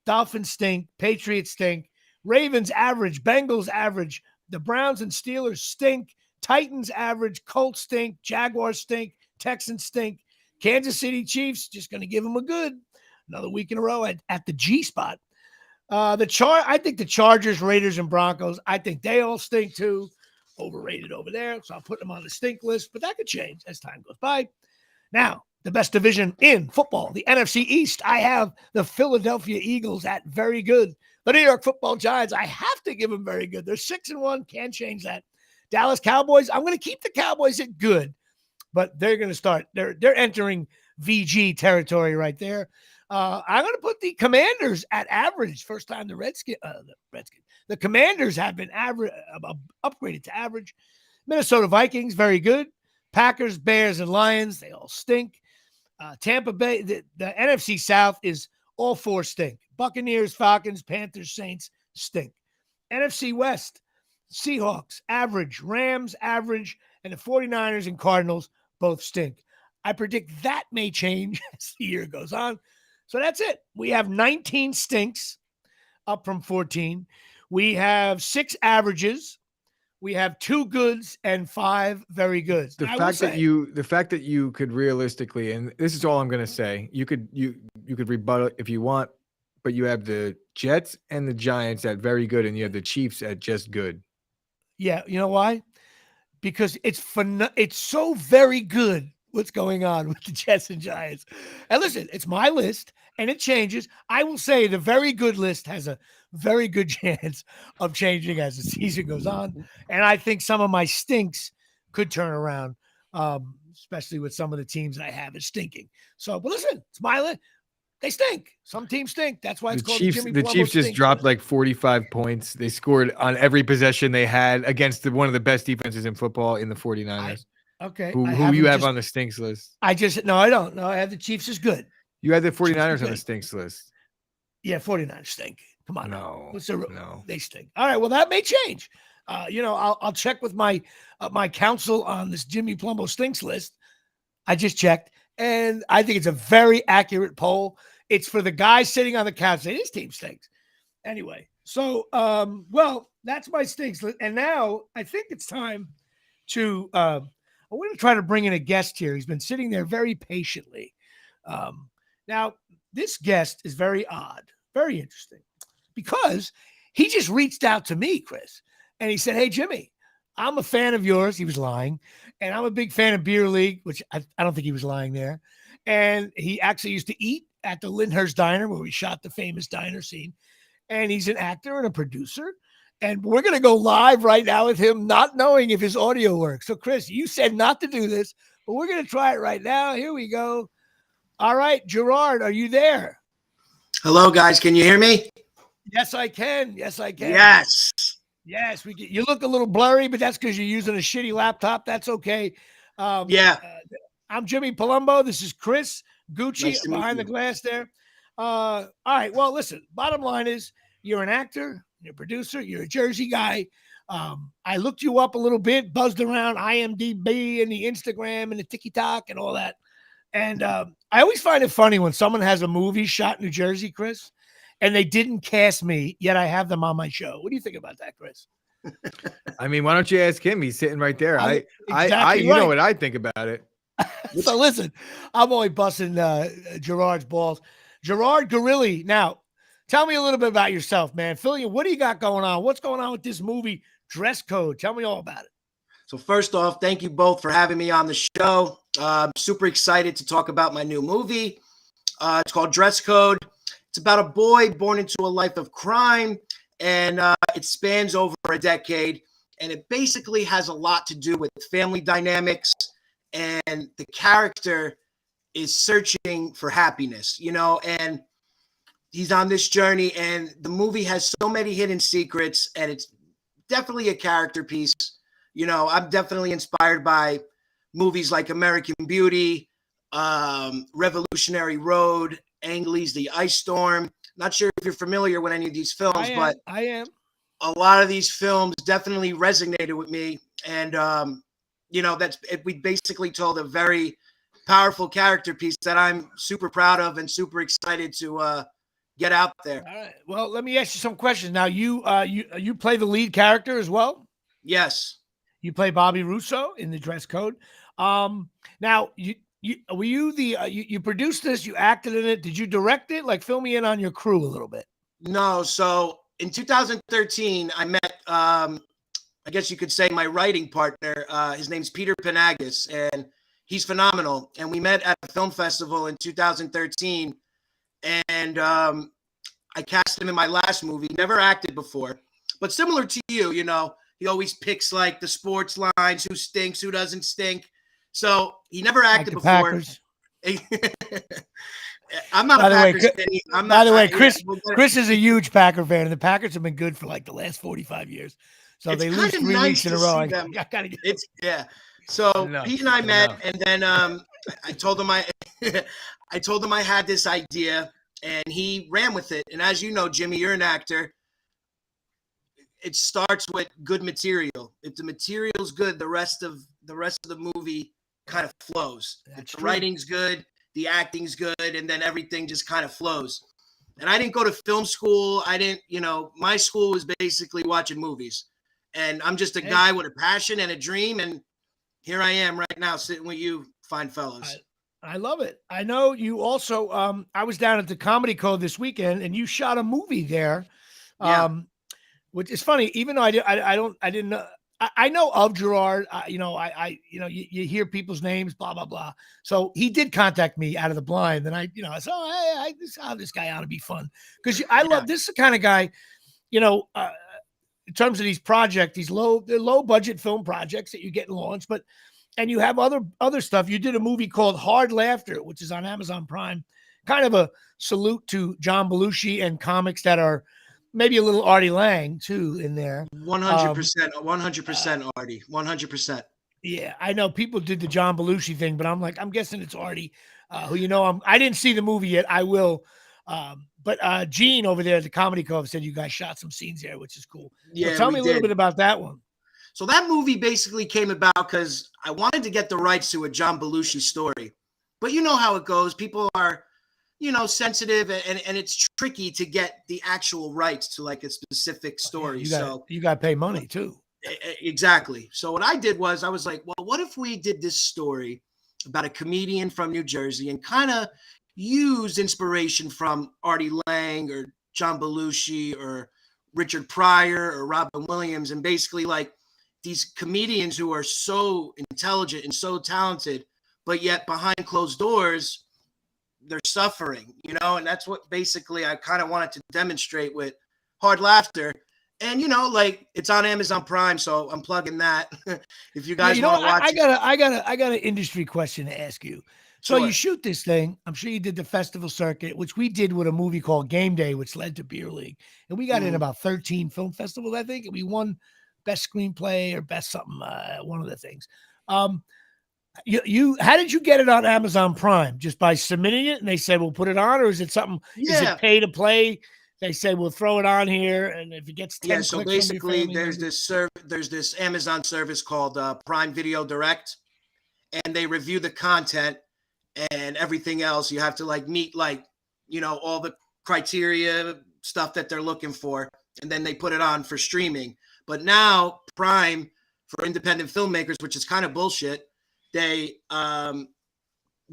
Dolphins stink. Patriots stink. Ravens average. Bengals average. The Browns and Steelers stink. Titans average. Colts stink. Jaguars stink. Texans stink. Kansas City Chiefs, just going to give them a good. Another week in a row at the G spot. I think the Chargers, Raiders, and Broncos, I think they all stink too. Overrated over there. So I'll put them on the stink list, but that could change as time goes by. Now, the best division in football, the NFC East. I have the Philadelphia Eagles at very good. The New York Football Giants, I have to give them very good. They're 6-1. Can't change that. Dallas Cowboys, I'm going to keep the Cowboys at good, but they're going to start. They're entering VG territory right there. I'm going to put the Commanders at average. First time the Commanders have been upgraded to average. Minnesota Vikings, very good. Packers, Bears, and Lions, they all stink. Tampa Bay, the NFC South is all four stink. Buccaneers, Falcons, Panthers, Saints stink. NFC West, Seahawks, average. Rams, average. And the 49ers and Cardinals both stink. I predict that may change as the year goes on. So that's it. We have 19 stinks, up from 14. We have 6 averages. We have 2 goods and 5 very goods. The fact that you could realistically, and this is all I'm going to say, you could rebuttal if you want, but you have the Jets and the Giants at very good, and you have the Chiefs at just good. Yeah, you know why? Because it's fun. It's so very good what's going on with the Jets and Giants. And listen, it's my list, and it changes. I will say the very good list has a very good chance of changing as the season goes on. And I think some of my stinks could turn around, especially with some of the teams I have is stinking. So, but listen, it's my list. They stink. Some teams stink. That's why it's called the Chiefs just dropped like 45 points. They scored on every possession they had against one of the best defenses in football in the 49ers. Who you have on the stinks list? I don't. No, I have the Chiefs as good. You had the 49ers on the stinks list. Yeah, 49ers stink. Come on. No, What's no. They stink. All right. Well, that may change. I'll check with my counsel on this Jimmy Plumbo stinks list. I just checked, and I think it's a very accurate poll. It's for the guy sitting on the couch saying his team stinks. Anyway, so well, that's my stinks list. And now I think it's time to I want to try to bring in a guest here. He's been sitting there very patiently. Now, this guest is very odd, very interesting, because he just reached out to me, Chris, and he said, "Hey, Jimmy, I'm a fan of yours." He was lying. "And I'm a big fan of Beer League," which I don't think he was lying there. And he actually used to eat at the Lyndhurst Diner where we shot the famous diner scene. And he's an actor and a producer. And we're going to go live right now with him, not knowing if his audio works. So, Chris, you said not to do this, but we're going to try it right now. Here we go. All right, Gerard, are you there? Hello, guys. Can you hear me? Yes, I can. Yes, I can. Yes. Yes, we can. You look a little blurry, but that's because you're using a shitty laptop. That's okay. Yeah. I'm Jimmy Palumbo. This is Chris Gucci Nice to meet behind the you. glass there. All right. Well, listen, bottom line is you're an actor, you're a producer, you're a Jersey guy. I looked you up a little bit, buzzed around IMDb and the Instagram and the TikTok and all that. And I always find it funny when someone has a movie shot in New Jersey, Chris, and they didn't cast me, yet I have them on my show. What do you think about that, Chris? I mean, why don't you ask him? He's sitting right there. Exactly You know right. what I think about it. So listen, I'm only busting Gerard's balls. Gerard Gorilli. Now, tell me a little bit about yourself, man. Fill you. What do you got going on? What's going on with this movie, Dress Code? Tell me all about it. So first off, thank you both for having me on the show. I'm super excited to talk about my new movie. It's called Dress Code. It's about a boy born into a life of crime, and it spans over a decade. And it basically has a lot to do with family dynamics, and the character is searching for happiness, and he's on this journey, and the movie has so many hidden secrets, and it's definitely a character piece. I'm definitely inspired by movies like American Beauty, Revolutionary Road, Ang Lee's The Ice Storm. Not sure if you're familiar with any of these films, but I am. A lot of these films definitely resonated with me. And, we basically told a very powerful character piece that I'm super proud of and super excited to get out there. All right. Well, let me ask you some questions. Now, you play the lead character as well? Yes. You play Bobby Russo in the Dress Code. Now, were you you produced this? You acted in it? Did you direct it? Like, fill me in on your crew a little bit. No. So in 2013, I met, I guess you could say, my writing partner. His name's Peter Panagis, and he's phenomenal. And we met at a film festival in 2013, and I cast him in my last movie. Never acted before, but similar to you, he always picks like the sports lines, who stinks, who doesn't stink. So he never acted before. Packers. I'm not by a Packers fan. By the way, Chris is a huge Packer fan, and the Packers have been good for like the last 45 years. So it's they lose 3 weeks in a row. So Pete and I met, and then I told him I had this idea, and he ran with it. And as you know, Jimmy, you're an actor. It starts with good material. If the material's good, the rest of the movie kind of flows. If the writing's good, the acting's good, and then everything just kind of flows. And I didn't go to film school. I didn't, my school was basically watching movies. And I'm just a guy with a passion and a dream. And here I am right now sitting with you fine fellows. I love it. I know you also, I was down at the Comedy Code this weekend, and you shot a movie there. Yeah. Which is funny, even though I didn't know. I know of Gerard. You hear people's names, blah blah blah. So he did contact me out of the blind, and I said, "Oh, hey, this guy ought to be fun," because I love this is the kind of guy, in terms of these projects, they're low budget film projects that you get launched, and you have other stuff. You did a movie called Hard Laughter, which is on Amazon Prime. Kind of a salute to John Belushi and comics that are maybe a little Artie Lang too in there. 100% Artie. 100%. Yeah, I know people did the John Belushi thing, but I'm guessing it's Artie. Who I didn't see the movie yet. I will But Gene over there at the Comedy Cove said you guys shot some scenes there, which is cool. Yeah, so tell me a little bit about that one. So that movie basically came about because I wanted to get the rights to a John Belushi story. But you know how it goes. People are, sensitive, and it's tricky to get the actual rights to like a specific story. You got to pay money too. Exactly. So what I did was I was like, well, what if we did this story about a comedian from New Jersey and kind of used inspiration from Artie Lang or John Belushi or Richard Pryor or Robin Williams, and basically like these comedians who are so intelligent and so talented, but yet behind closed doors, they're suffering, and that's what basically I kind of wanted to demonstrate with Hard Laughter. And, like it's on Amazon Prime, so I'm plugging that. If you guys want to watch I got an industry question to ask you. So Sure. You shoot this thing. I'm sure you did the festival circuit, which we did with a movie called Game Day, which led to Beer League. And we got in about 13 film festivals, I think. And we won best screenplay or best something, one of the things. You how did you get it on Amazon Prime? Just by submitting it and they said, we'll put it on, or is it something, is it pay to play? They say, we'll throw it on here. And if it gets 10 so clicks basically there's this Amazon service called Prime Video Direct, and they review the content and everything else. You have to like meet like, all the criteria stuff that they're looking for. And then they put it on for streaming. But now Prime for independent filmmakers, which is kind of bullshit. They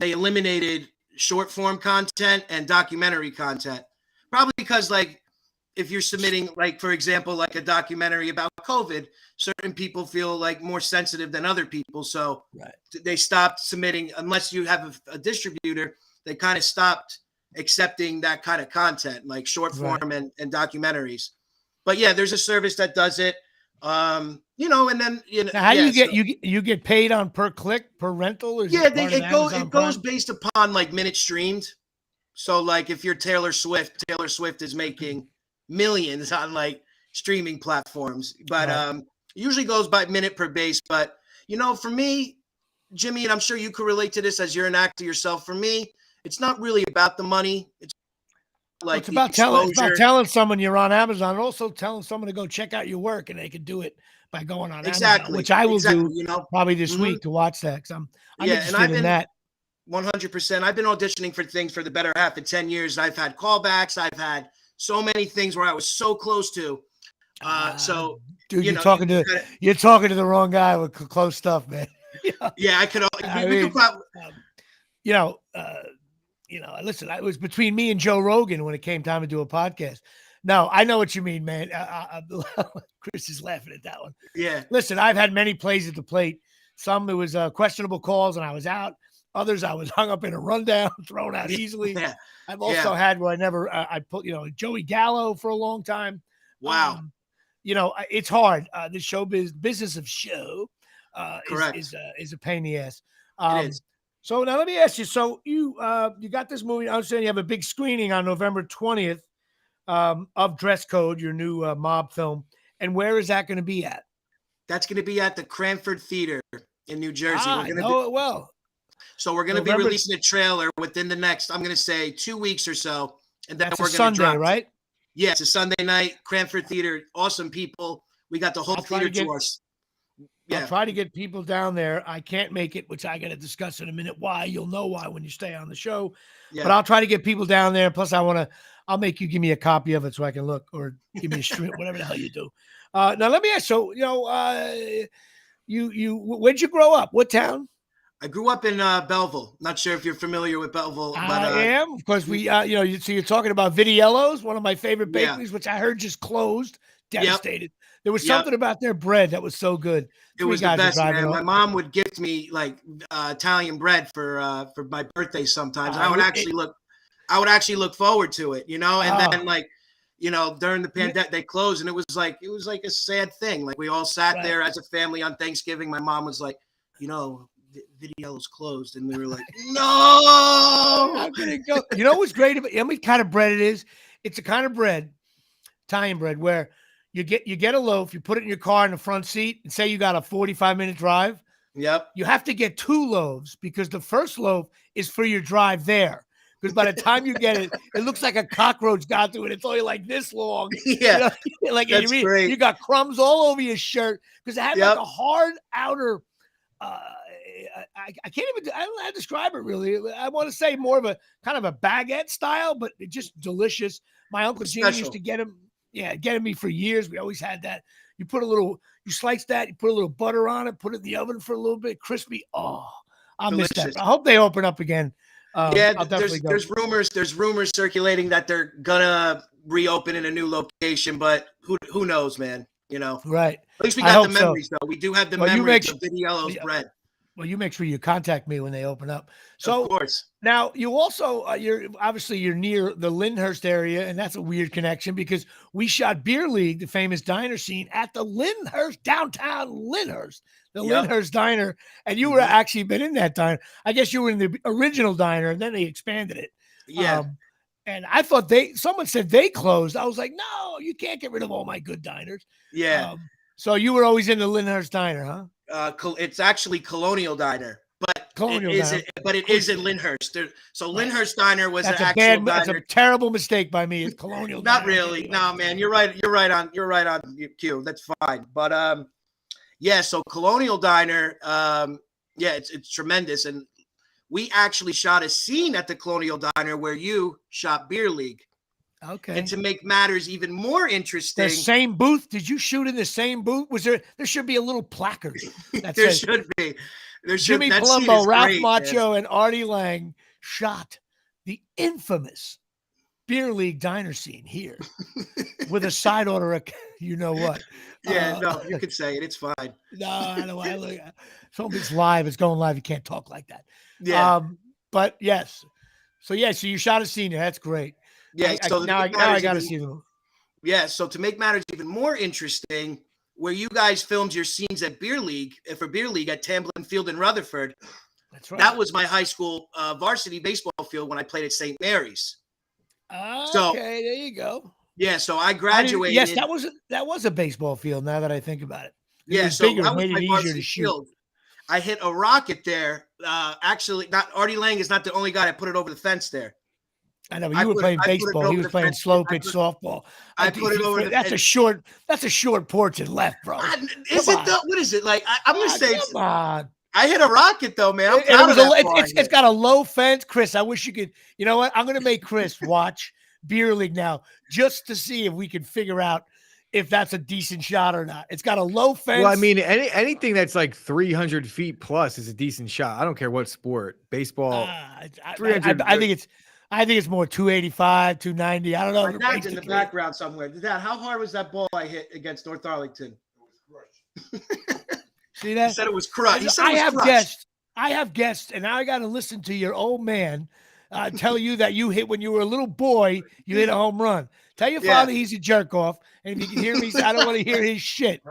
eliminated short form content and documentary content, probably because like if you're submitting like, for example, like a documentary about COVID, certain people feel like more sensitive than other people. So they stopped submitting unless you have a distributor. They kind of stopped accepting that kind of content, like short form and documentaries. But yeah, there's a service that does it. And then now how you get paid on per click, per rental, or it goes based upon like minutes streamed. So like if you're Taylor Swift is making millions on like streaming platforms, but usually goes by minute per base. But for me, Jimmy, and I'm sure you could relate to this as you're an actor yourself. For me, it's not really about the money. It's like it's about telling someone you're on Amazon, and also telling someone to go check out your work, and they can do it by going on Amazon, which I will do probably this week to watch that. Cause I'm interested in that. 100%. I've been auditioning for things for the better half of 10 years. I've had callbacks. I've had so many things where I was so close to. Dude, you're talking to the wrong guy with close stuff, man. Yeah, I could. Listen, it was between me and Joe Rogan when it came time to do a podcast. No, I know what you mean, man. Chris is laughing at that one. Yeah. Listen, I've had many plays at the plate. Some it was questionable calls and I was out. Others I was hung up in a rundown, thrown out easily. Yeah. I've also had where I put Joey Gallo for a long time. Wow. It's hard. The business of show is a pain in the ass. It is. So now let me ask you. So you got this movie. I understand you have a big screening on November 20th of Dress Code, your new mob film. And where is that going to be at? That's going to be at the Cranford Theater in New Jersey. I know it well. So we're going to be releasing a trailer within the next, I'm going to say 2 weeks or so. And then we're going to Sunday, right? Yeah, it's a Sunday night, Cranford Theater. Awesome people. We got the whole theater to us. I'll try to get people down there. I can't make it, which I got to discuss in a minute why. You'll know why when you stay on the show. Yeah. But I'll try to get people down there. Plus, I'll make you give me a copy of it so I can look, or give me a stream, whatever the hell you do. Now, let me ask you, where'd you grow up? What town? I grew up in Belleville. Not sure if you're familiar with Belleville. But, I am, because we, so you're talking about Vidiello's, one of my favorite bakeries, which I heard just closed. Devastated. There was something about their bread that was so good. It was the best, man. My mom would gift me like Italian bread for my birthday sometimes. I would actually look forward to it, and then like, during the pandemic they closed, and it was like a sad thing. Like we all sat there as a family on Thanksgiving. My mom was like, Vidiello's closed, and we were like, no. How can it go? You know what's great about what kind of bread it is? It's a kind of bread, Italian bread, where you get a loaf, you put it in your car in the front seat, and say you got a 45-minute drive. Yep. You have to get 2 loaves because the first loaf is for your drive there. because by the time you get it, it looks like a cockroach got through it. It's only like this long. Yeah, like that's great. You got crumbs all over your shirt because it had like a hard outer. I can't even. I don't know how to describe it really. I want to say more of a kind of a baguette style, but it's just delicious. My uncle Jimmy used to get them. Yeah, getting me for years. We always had that. You slice that, you put a little butter on it, put it in the oven for a little bit, crispy. Oh, I miss that. I hope they open up again. There's rumors circulating that they're gonna reopen in a new location, but who knows, man? Right. At least we got the memories, though. We do have the memories of Vidiello's bread. Well, you make sure you contact me when they open up. So, of course. Now you also you're near the Lyndhurst area, and that's a weird connection because we shot Beer League, the famous diner scene, at the Lyndhurst, downtown Lyndhurst, the Lyndhurst diner, and you were actually been in that diner. I guess you were in the original diner, and then they expanded it. Yeah. And I thought someone said they closed. I was like, no, you can't get rid of all my good diners. Yeah. So you were always in the Lyndhurst diner, huh? It's actually Colonial Diner, but it is in Lyndhurst. So Lyndhurst Diner was an actual diner. That's a terrible mistake by me. It's Colonial. Not really. No, man, you're right. You're right on cue. That's fine. But so Colonial Diner, it's tremendous, and we actually shot a scene at the Colonial Diner where you shot Beer League. Okay. And to make matters even more interesting, the same booth. Did you shoot in the same booth? There should be a little placard. There should be. Jimmy Palumbo, Ralph Macchio, and Artie Lang shot the infamous Beer League diner scene here with a side order. You know what? Yeah, no, you could say it. It's fine. No, I don't know. It's live. It's going live. You can't talk like that. Yeah. But yes. So you shot a scene there. That's great. Yeah, now I got to see them. Yeah, so to make matters even more interesting, where you guys filmed your scenes at Beer League at Tamblyn Field in Rutherford. That's right. That was my high school varsity baseball field when I played at St. Mary's. Okay, there you go. Yeah, so I graduated. Yes, that was a baseball field. Now that I think about it, so that was my varsity field. I hit a rocket there. Actually, Artie Lang is not the only guy that put it over the fence there. I know, but you were playing baseball. He was playing slow pitch softball. I put it over. That's a short porch and left, bro. What is it like? I'm gonna say. Come on. I hit a rocket though, man. I'm proud of that. It's got a low fence, Chris. I wish you could. You know what? I'm gonna make Chris watch Beer League now just to see if we can figure out if that's a decent shot or not. It's got a low fence. Well, I mean, anything that's like 300 feet plus is a decent shot. I don't care what sport. Baseball. 300. I think it's more 285, 290. I don't know. My dad's in the background somewhere. Dad, how hard was that ball I hit against North Arlington? See that? He said it was crushed. I have guests, and now I got to listen to your old man tell you that you hit when you were a little boy. You hit a home run. Tell your father he's a jerk off, and if you can hear me, I don't want to hear his shit.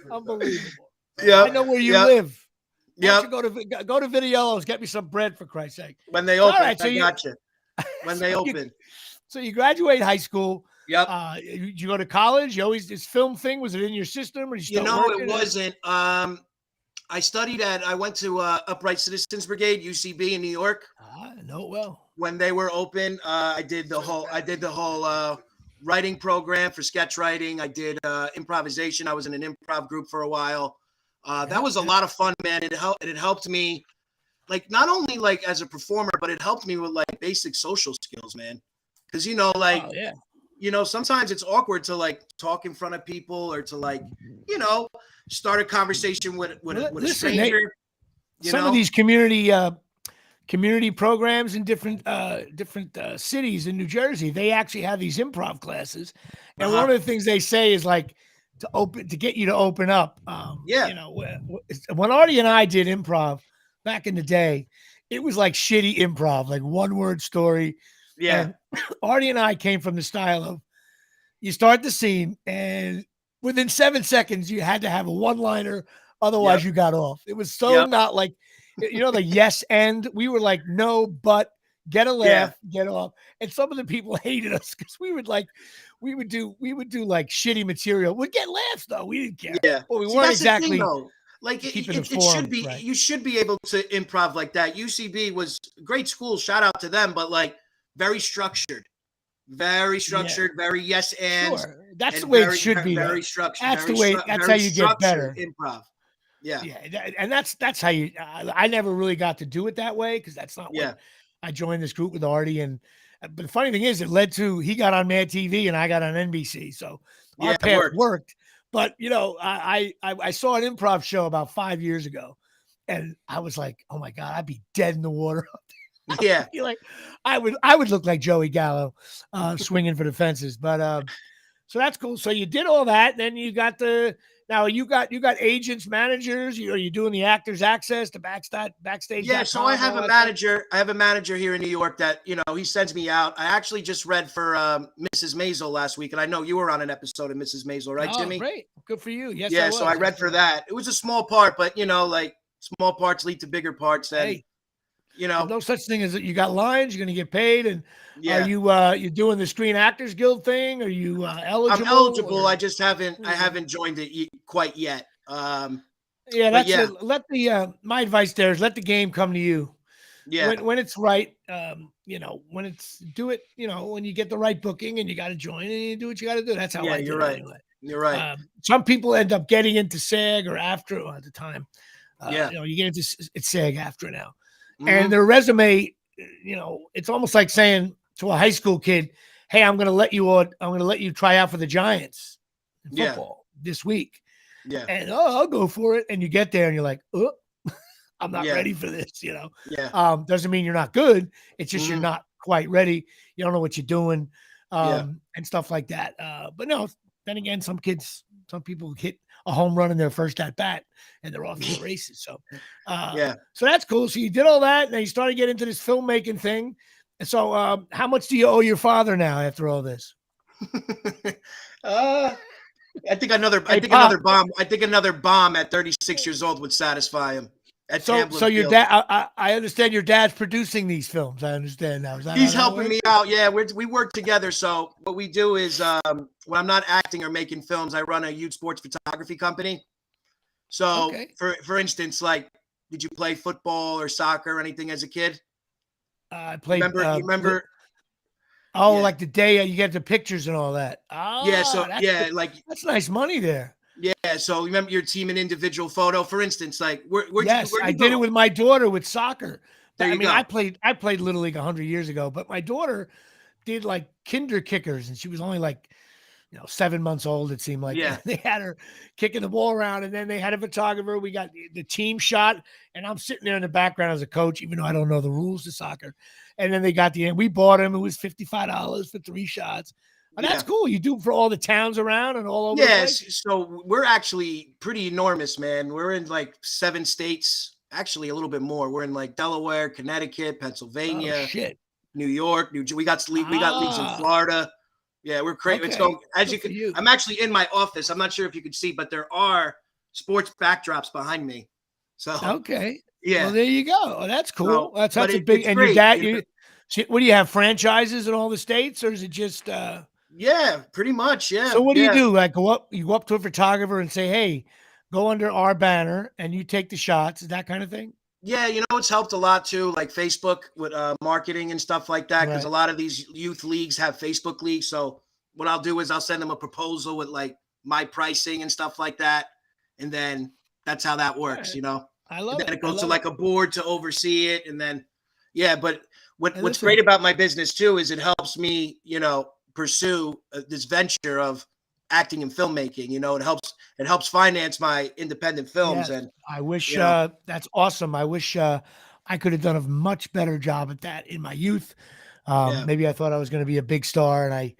Unbelievable. Yeah, I know where you live. Yeah, go to Vidiello's. Get me some bread for Christ's sake. When they open, I got you. When they open. So you graduate high school. Yep. You go to college. This film thing, was it in your system? Or it wasn't. I went to Upright Citizens Brigade, UCB in New York. I know it well. When they were open, I did the whole writing program for sketch writing. I did improvisation. I was in an improv group for a while. That was a lot of fun, man. It helped me. Like, not only like as a performer, but it helped me with like basic social skills, man. Because, sometimes it's awkward to like talk in front of people or to like, start a conversation with a stranger. Some of these community programs in different cities in New Jersey, they actually have these improv classes. And one of the things they say is like to get you to open up. When Artie and I did improv, back in the day, it was like shitty improv, like one word story. Yeah. And Artie and I came from the style of you start the scene and within 7 seconds you had to have a one-liner. Otherwise you got off. It was so not like, the yes and we were like, no, but get a laugh, get off. And some of the people hated us because we would do like shitty material. We'd get laughs though. We didn't care. Yeah. Well, we weren't exactly. Like it should be, right. You should be able to improv like that. UCB was a great school. Shout out to them. But like very structured, very yes and Sure. That's and the way it very should be, though. very structured, That's the way. That's how very you get structured better. improv. Yeah, Yeah, and that's how you. I never really got to do it that way because that's not yeah, what I joined this group with Artie. And but the funny thing is, it led to he got on Mad TV and I got on NBC, so yeah. our It path worked. worked. But I saw an improv show about 5 years ago, and I was like, oh my god, I'd be dead in the water. Yeah, Like I would look like Joey Gallo, swinging for the fences. But so that's cool. So you did all that, then you got you got agents, managers. Are you doing the actors access, the backstage? yeah. So I have a manager. I have a manager here in New York that he sends me out. I actually just read for Mrs. Maisel last week, and I know you were on an episode of Mrs. Maisel, right, Oh, Jimmy? great, good for you. Yes, Yeah. So I read for that. It was a small part, but like small parts lead to bigger parts, and Hey, there's no such thing as you got lines. You're going to get paid, and yeah. are you doing the Screen Actors Guild thing? Are you eligible? I'm eligible. I just haven't joined it quite yet. Yeah, that's it. Let the my advice there is let the game come to you. Yeah. When it's right, when it's do it, when you get the right booking and you got to join and you do what you got to do. That's how I did you're it right. anyway. You're right. Some people end up getting into SAG or after at the time. You get into it's SAG after now, and their resume, it's almost like saying to a high school kid, "Hey, I'm going to let you try out for the Giants in football this week." Yeah. And I'll go for it. And you get there and you're like, oh, I'm not ready for this, Yeah. Doesn't mean you're not good. It's just you're not quite ready. You don't know what you're doing, and stuff like that. But no, then again, some people hit a home run in their first at bat and they're off to the races. So so that's cool. So you did all that and then you started getting into this filmmaking thing. And so how much do you owe your father now after all this? I think another bomb at 36 years old would satisfy him. So your dad, I understand your dad's producing these films. I understand now. He's helping me out. Yeah, we work together. So what we do is when I'm not acting or making films, I run a youth sports photography company. So for instance, like, did you play football or soccer or anything as a kid? I played. Remember? Like the day you get the pictures and all that. Oh, yeah. So that's nice money there. Yeah. So remember your team and individual photo, for instance, like I did it with my daughter with soccer. I mean, I played Little League 100 years ago, but my daughter did like kinder kickers, and she was only like 7 months old. It seemed like they had her kicking the ball around, and then they had a photographer. We got the team shot, and I'm sitting there in the background as a coach, even though I don't know the rules of soccer. And then we bought him. It was $55 for 3 shots. And that's cool. You do for all the towns around and all over. Yes. So we're actually pretty enormous, man. We're in like 7 states, actually a little bit more. We're in like Delaware, Connecticut, Pennsylvania, New York, we got leagues in Florida. Yeah, we're crazy. It's going I'm actually in my office. I'm not sure if you can see, but there are sports backdrops behind me. So yeah. Well, there you go. Oh, that's cool. That's a big. And your dad, what do you have, franchises in all the states, or is it just? Yeah, pretty much. Yeah. So what do you do? Like you go up to a photographer and say, "Hey, go under our banner," and you take the shots. Is that kind of thing? Yeah, it's helped a lot too, like Facebook with marketing and stuff like that, because a lot of these youth leagues have Facebook leagues. So what I'll do is I'll send them a proposal with like my pricing and stuff like that, and then that's how that works. I love it. And then it goes to like a board to oversee it, and then But what's great about my business too is it helps me, pursue this venture of acting and filmmaking. It helps finance my independent films. And I wish that's awesome. I wish I could have done a much better job at that in my youth. Maybe I thought I was going to be a big star, and I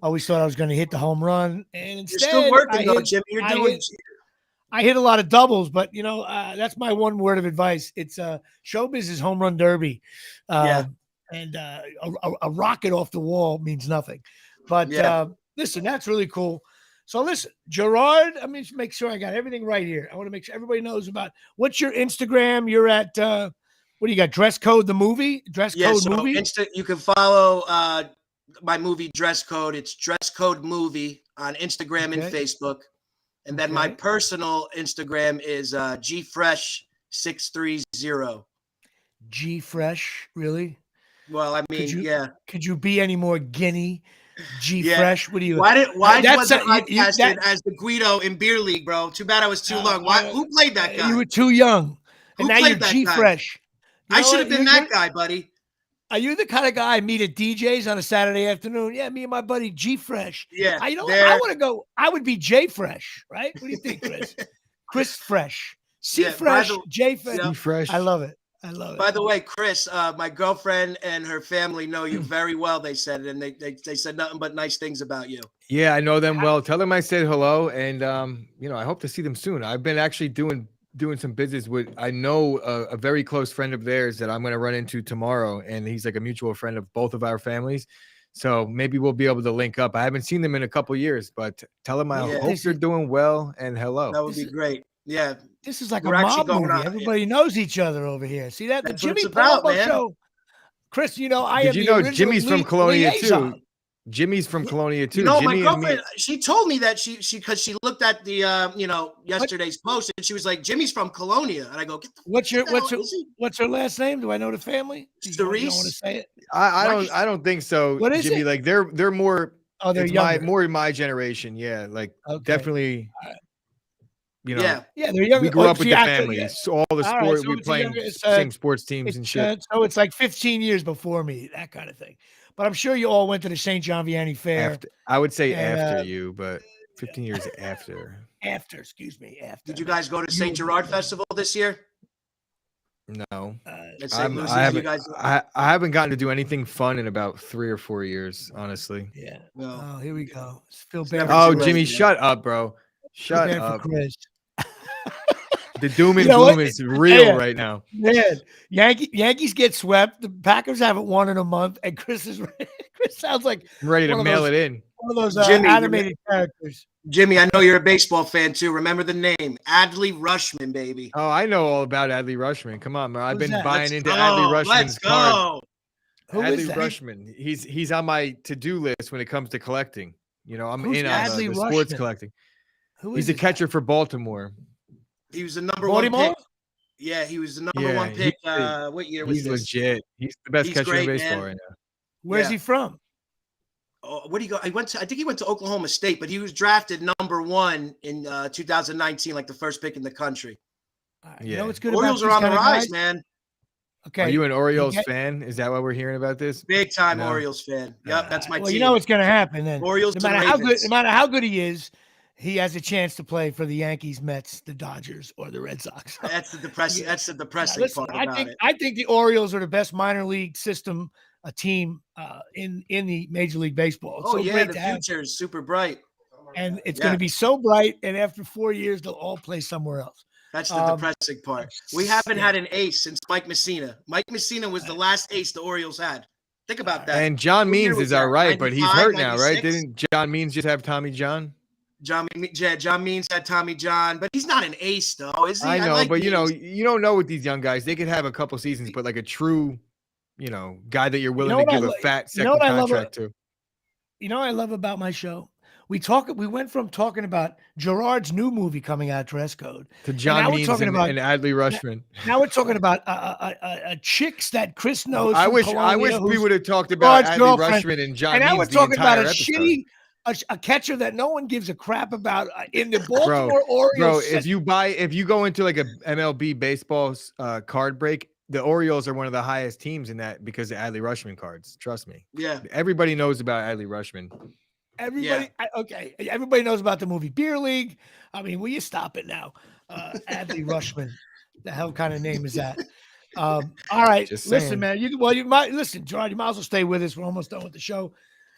always thought I was going to hit the home run. And instead, you're still working though, Jimmy. You're doing. I hit a lot of doubles, but that's my one word of advice. It's show business home run derby. And a rocket off the wall means nothing. But listen, that's really cool. So listen, Gerard, let me make sure I got everything right here. I want to make sure everybody knows about what's your Instagram. You're at what do you got? Dress Code the movie? Movie? You can follow my movie Dress Code. It's Dress Code Movie on Instagram and Facebook. And then my personal Instagram is GFresh630. GFresh, really? Well, I mean, yeah. Could you be any more Guinea? G Yeah. Fresh? What do you? Why That's wasn't I you- casted as the Guido in Beer League, bro? Too bad I was too long. Who played that guy? You were too young, and Who now you're played that G guy? Fresh. I should have been that guy, buddy. Are you the kind of guy I meet at DJs on a Saturday afternoon? Yeah, me and my buddy G Fresh. Yeah, I want to go. I would be J Fresh, right? What do you think, Chris? Chris Fresh, C Fresh, J Fresh. C Fresh. I love it. I love it. By the way, Chris, my girlfriend and her family know you very well. They said, and they said nothing but nice things about you. Yeah, I know them well. Tell them I said hello, and I hope to see them soon. I've been actually doing some business with. I know a very close friend of theirs that I'm going to run into tomorrow, and he's like a mutual friend of both of our families. So maybe we'll be able to link up. I haven't seen them in a couple years, but tell them I hope they're doing well and hello. That would be great. Yeah. This is like a mob movie. Everybody knows each other over here. See that? The Jimmy Palumbo show. Chris, Did you know Jimmy's from Colonia too? Jimmy's from Colonia too. No, Jimmy my girlfriend, she told me that because she looked at the yesterday's post and she was like, Jimmy's from Colonia. And I go, what's her last name? Do I know the family? You don't want to say it? I don't think so. What is Jimmy, it? like they're more they're younger. more in my generation. Yeah, like definitely. Yeah, they're younger. We grew up with the family. So all the sports we playing same sports teams and shit. So it's like 15 years before me, that kind of thing. But I'm sure you all went to the St. John Vianney Fair. I would say after you, but 15 years after. After. Did you guys go to St. Gerard Festival this year? No. I haven't gotten to do anything fun in about 3 or 4 years, honestly. Yeah. No. Oh, here we go. Feel bad. Oh, Jimmy, shut up, bro. Shut up. For Chris. The doom and gloom is real right now. Man, Yankees get swept. The Packers haven't won in a month, and Chris sounds like I'm ready to mail it in. One of those animated characters. Jimmy, I know you're a baseball fan too. Remember the name, Adley Rushman, baby. Oh, I know all about Adley Rushman. Come on, man. I've been buying into Adley Rushman's card. Adley Rushman. He's on my to-do list when it comes to collecting. I'm in on the sports collecting. He's a catcher for Baltimore. He was the number one pick. Yeah, he was the number one pick. What year was this? He's legit. He's the best catcher in baseball right now. Where's he from? Oh, where do you go? I think he went to Oklahoma State, but he was drafted number 1 in 2019, like the first pick in the country. Yeah, it's good. Orioles are on the rise, man. Okay. Are you an Orioles fan? Is that why we're hearing about this? Big time Orioles fan. Yep, that's my team. Well, you know what's going to happen then. Orioles. No matter how good he is, he has a chance to play for the Yankees, Mets, the Dodgers, or the Red Sox. That's the depressing. That's the depressing part about it. I think the Orioles are the best minor league system, a team in the Major League Baseball. It's the future is super bright, and it's going to be so bright. And after 4 years, they'll all play somewhere else. That's the depressing part. We haven't had an ace since Mike Messina. Mike Messina was the last ace the Orioles had. Think about that. And John Means is all right, but he's hurt now, right? Didn't John Means just have Tommy John? John Means had Tommy John, but he's not an ace, though, is he? I know, but you don't know with these young guys. They could have a couple seasons, but like a true, guy that you're willing to give a fat second contract to. You know what I love about my show? We went from talking about Gerard's new movie coming out, Dress Code, to John Means and Adley Rushman. Now we're talking about chicks that Chris knows. I wish we would have talked about Adley Rushman and John Means. And now we're talking about a shitty. A catcher that no one gives a crap about in the Baltimore Orioles. Bro, if you go into like a MLB baseball card break, the Orioles are one of the highest teams in that because of Adley Rushman cards. Trust me. Yeah. Everybody knows about Adley Rushman. Everybody knows about the movie Beer League. I mean, will you stop it now? Adley Rushman. The hell kind of name is that? All right. Listen, man. You might listen, Gerard. You might as well stay with us. We're almost done with the show.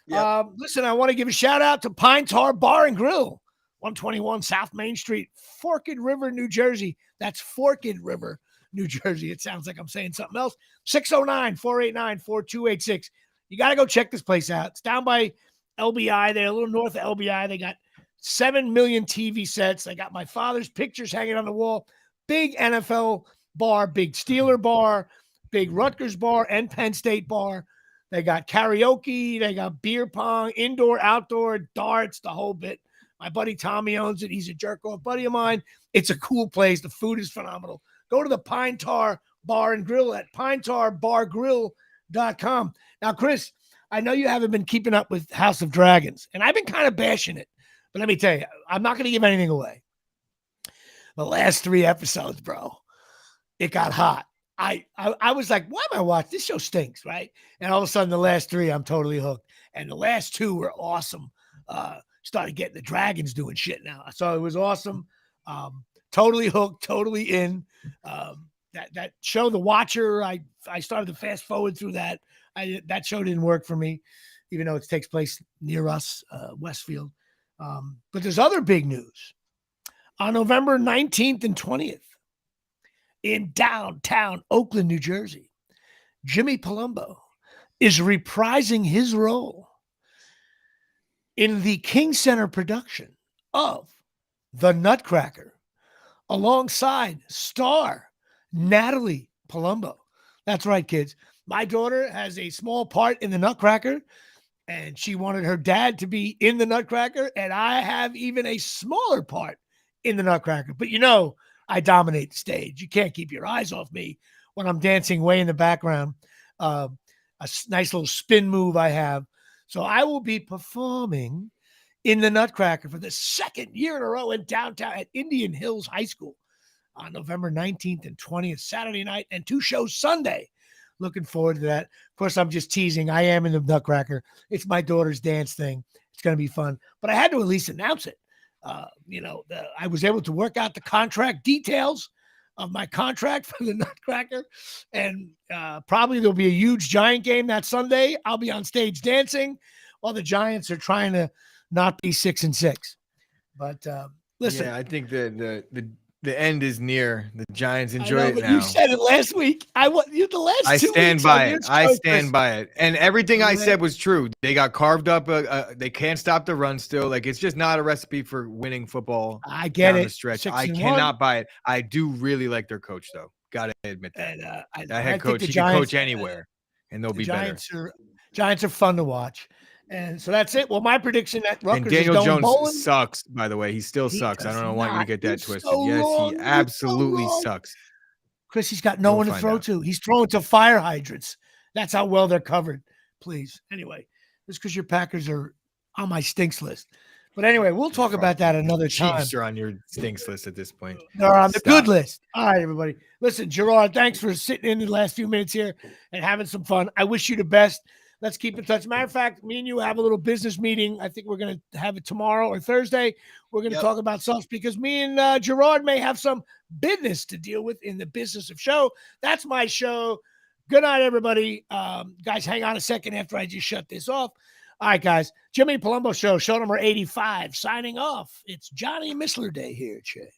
Yep. Listen, I want to give a shout out to Pine Tar Bar and Grill, 121 South Main Street, Forked River, New Jersey. That's Forked River, New Jersey. It sounds like I'm saying something else. 609-489-4286. You got to go check this place out. It's down by LBI. They're a little north of LBI. They got 7 million TV sets. They got my father's pictures hanging on the wall. Big NFL bar, big Steeler bar, big Rutgers bar, and Penn State bar. They got karaoke. They got beer pong, indoor, outdoor, darts, the whole bit. My buddy Tommy owns it. He's a jerk-off buddy of mine. It's a cool place. The food is phenomenal. Go to the Pine Tar Bar and Grill at pinetarbargrill.com. Now, Chris, I know you haven't been keeping up with House of Dragons, and I've been kind of bashing it. But let me tell you, I'm not going to give anything away. The last 3 episodes, bro, it got hot. I was like, why am I watching? This show stinks, right? And all of a sudden, the last 3, I'm totally hooked. And the last 2 were awesome. Started getting the dragons doing shit now. So it was awesome. Totally hooked, totally in. That show, The Watcher, I started to fast forward through that. That show didn't work for me, even though it takes place near us, Westfield. But there's other big news. On November 19th and 20th, in downtown Oakland, New Jersey, Jimmy Palumbo is reprising his role in the King Center production of The Nutcracker alongside star Natalie Palumbo. That's right, kids. My daughter has a small part in The Nutcracker, and she wanted her dad to be in The Nutcracker, and I have even a smaller part in The Nutcracker. But I dominate the stage. You can't keep your eyes off me when I'm dancing way in the background. A nice little spin move I have. So I will be performing in The Nutcracker for the 2nd year in a row in downtown at Indian Hills High School on November 19th and 20th, Saturday night, and 2 shows Sunday. Looking forward to that. Of course, I'm just teasing. I am in The Nutcracker. It's my daughter's dance thing. It's going to be fun. But I had to at least announce it. I was able to work out the contract details of my contract for The Nutcracker, and probably there'll be a huge Giant game that Sunday. I'll be on stage dancing while the Giants are trying to not be 6-6. But listen, I think the end is near. The Giants enjoy it now. You said it last week. The last. I 2 stand weeks by on it. your I show, stand Chris. by it. And everything I said was true. They got carved up. They can't stop the run still. Like, it's just not a recipe for winning football. I get down it. the stretch. 6-1. I cannot buy it. I do really like their coach, though. Got to admit that. And that head coach, he can coach anywhere, and they'll be better. Giants are fun to watch. And so that's it. Well, my prediction that Rutgers and Daniel is going Jones bowling. sucks, by the way. He still sucks. I don't want you to get that twisted. So yes, long. he absolutely sucks. Chris, he's got no one to throw to. He's throwing to fire hydrants. That's how well they're covered. Please. Anyway, just because your Packers are on my stinks list. But anyway, we'll talk about that another time. Chiefs are on your stinks list at this point. They're on the good list. All right, everybody. Listen, Gerard, thanks for sitting in the last few minutes here and having some fun. I wish you the best. Let's keep in touch. Matter of fact, me and you have a little business meeting. I think we're going to have it tomorrow or Thursday. We're going to talk about subs because me and Gerard may have some business to deal with in the business of show. That's my show. Good night, everybody. Guys, hang on a second after I just shut this off. All right, guys. Jimmy Palumbo Show, show number 85, signing off. It's Johnny Missler Day here, Che.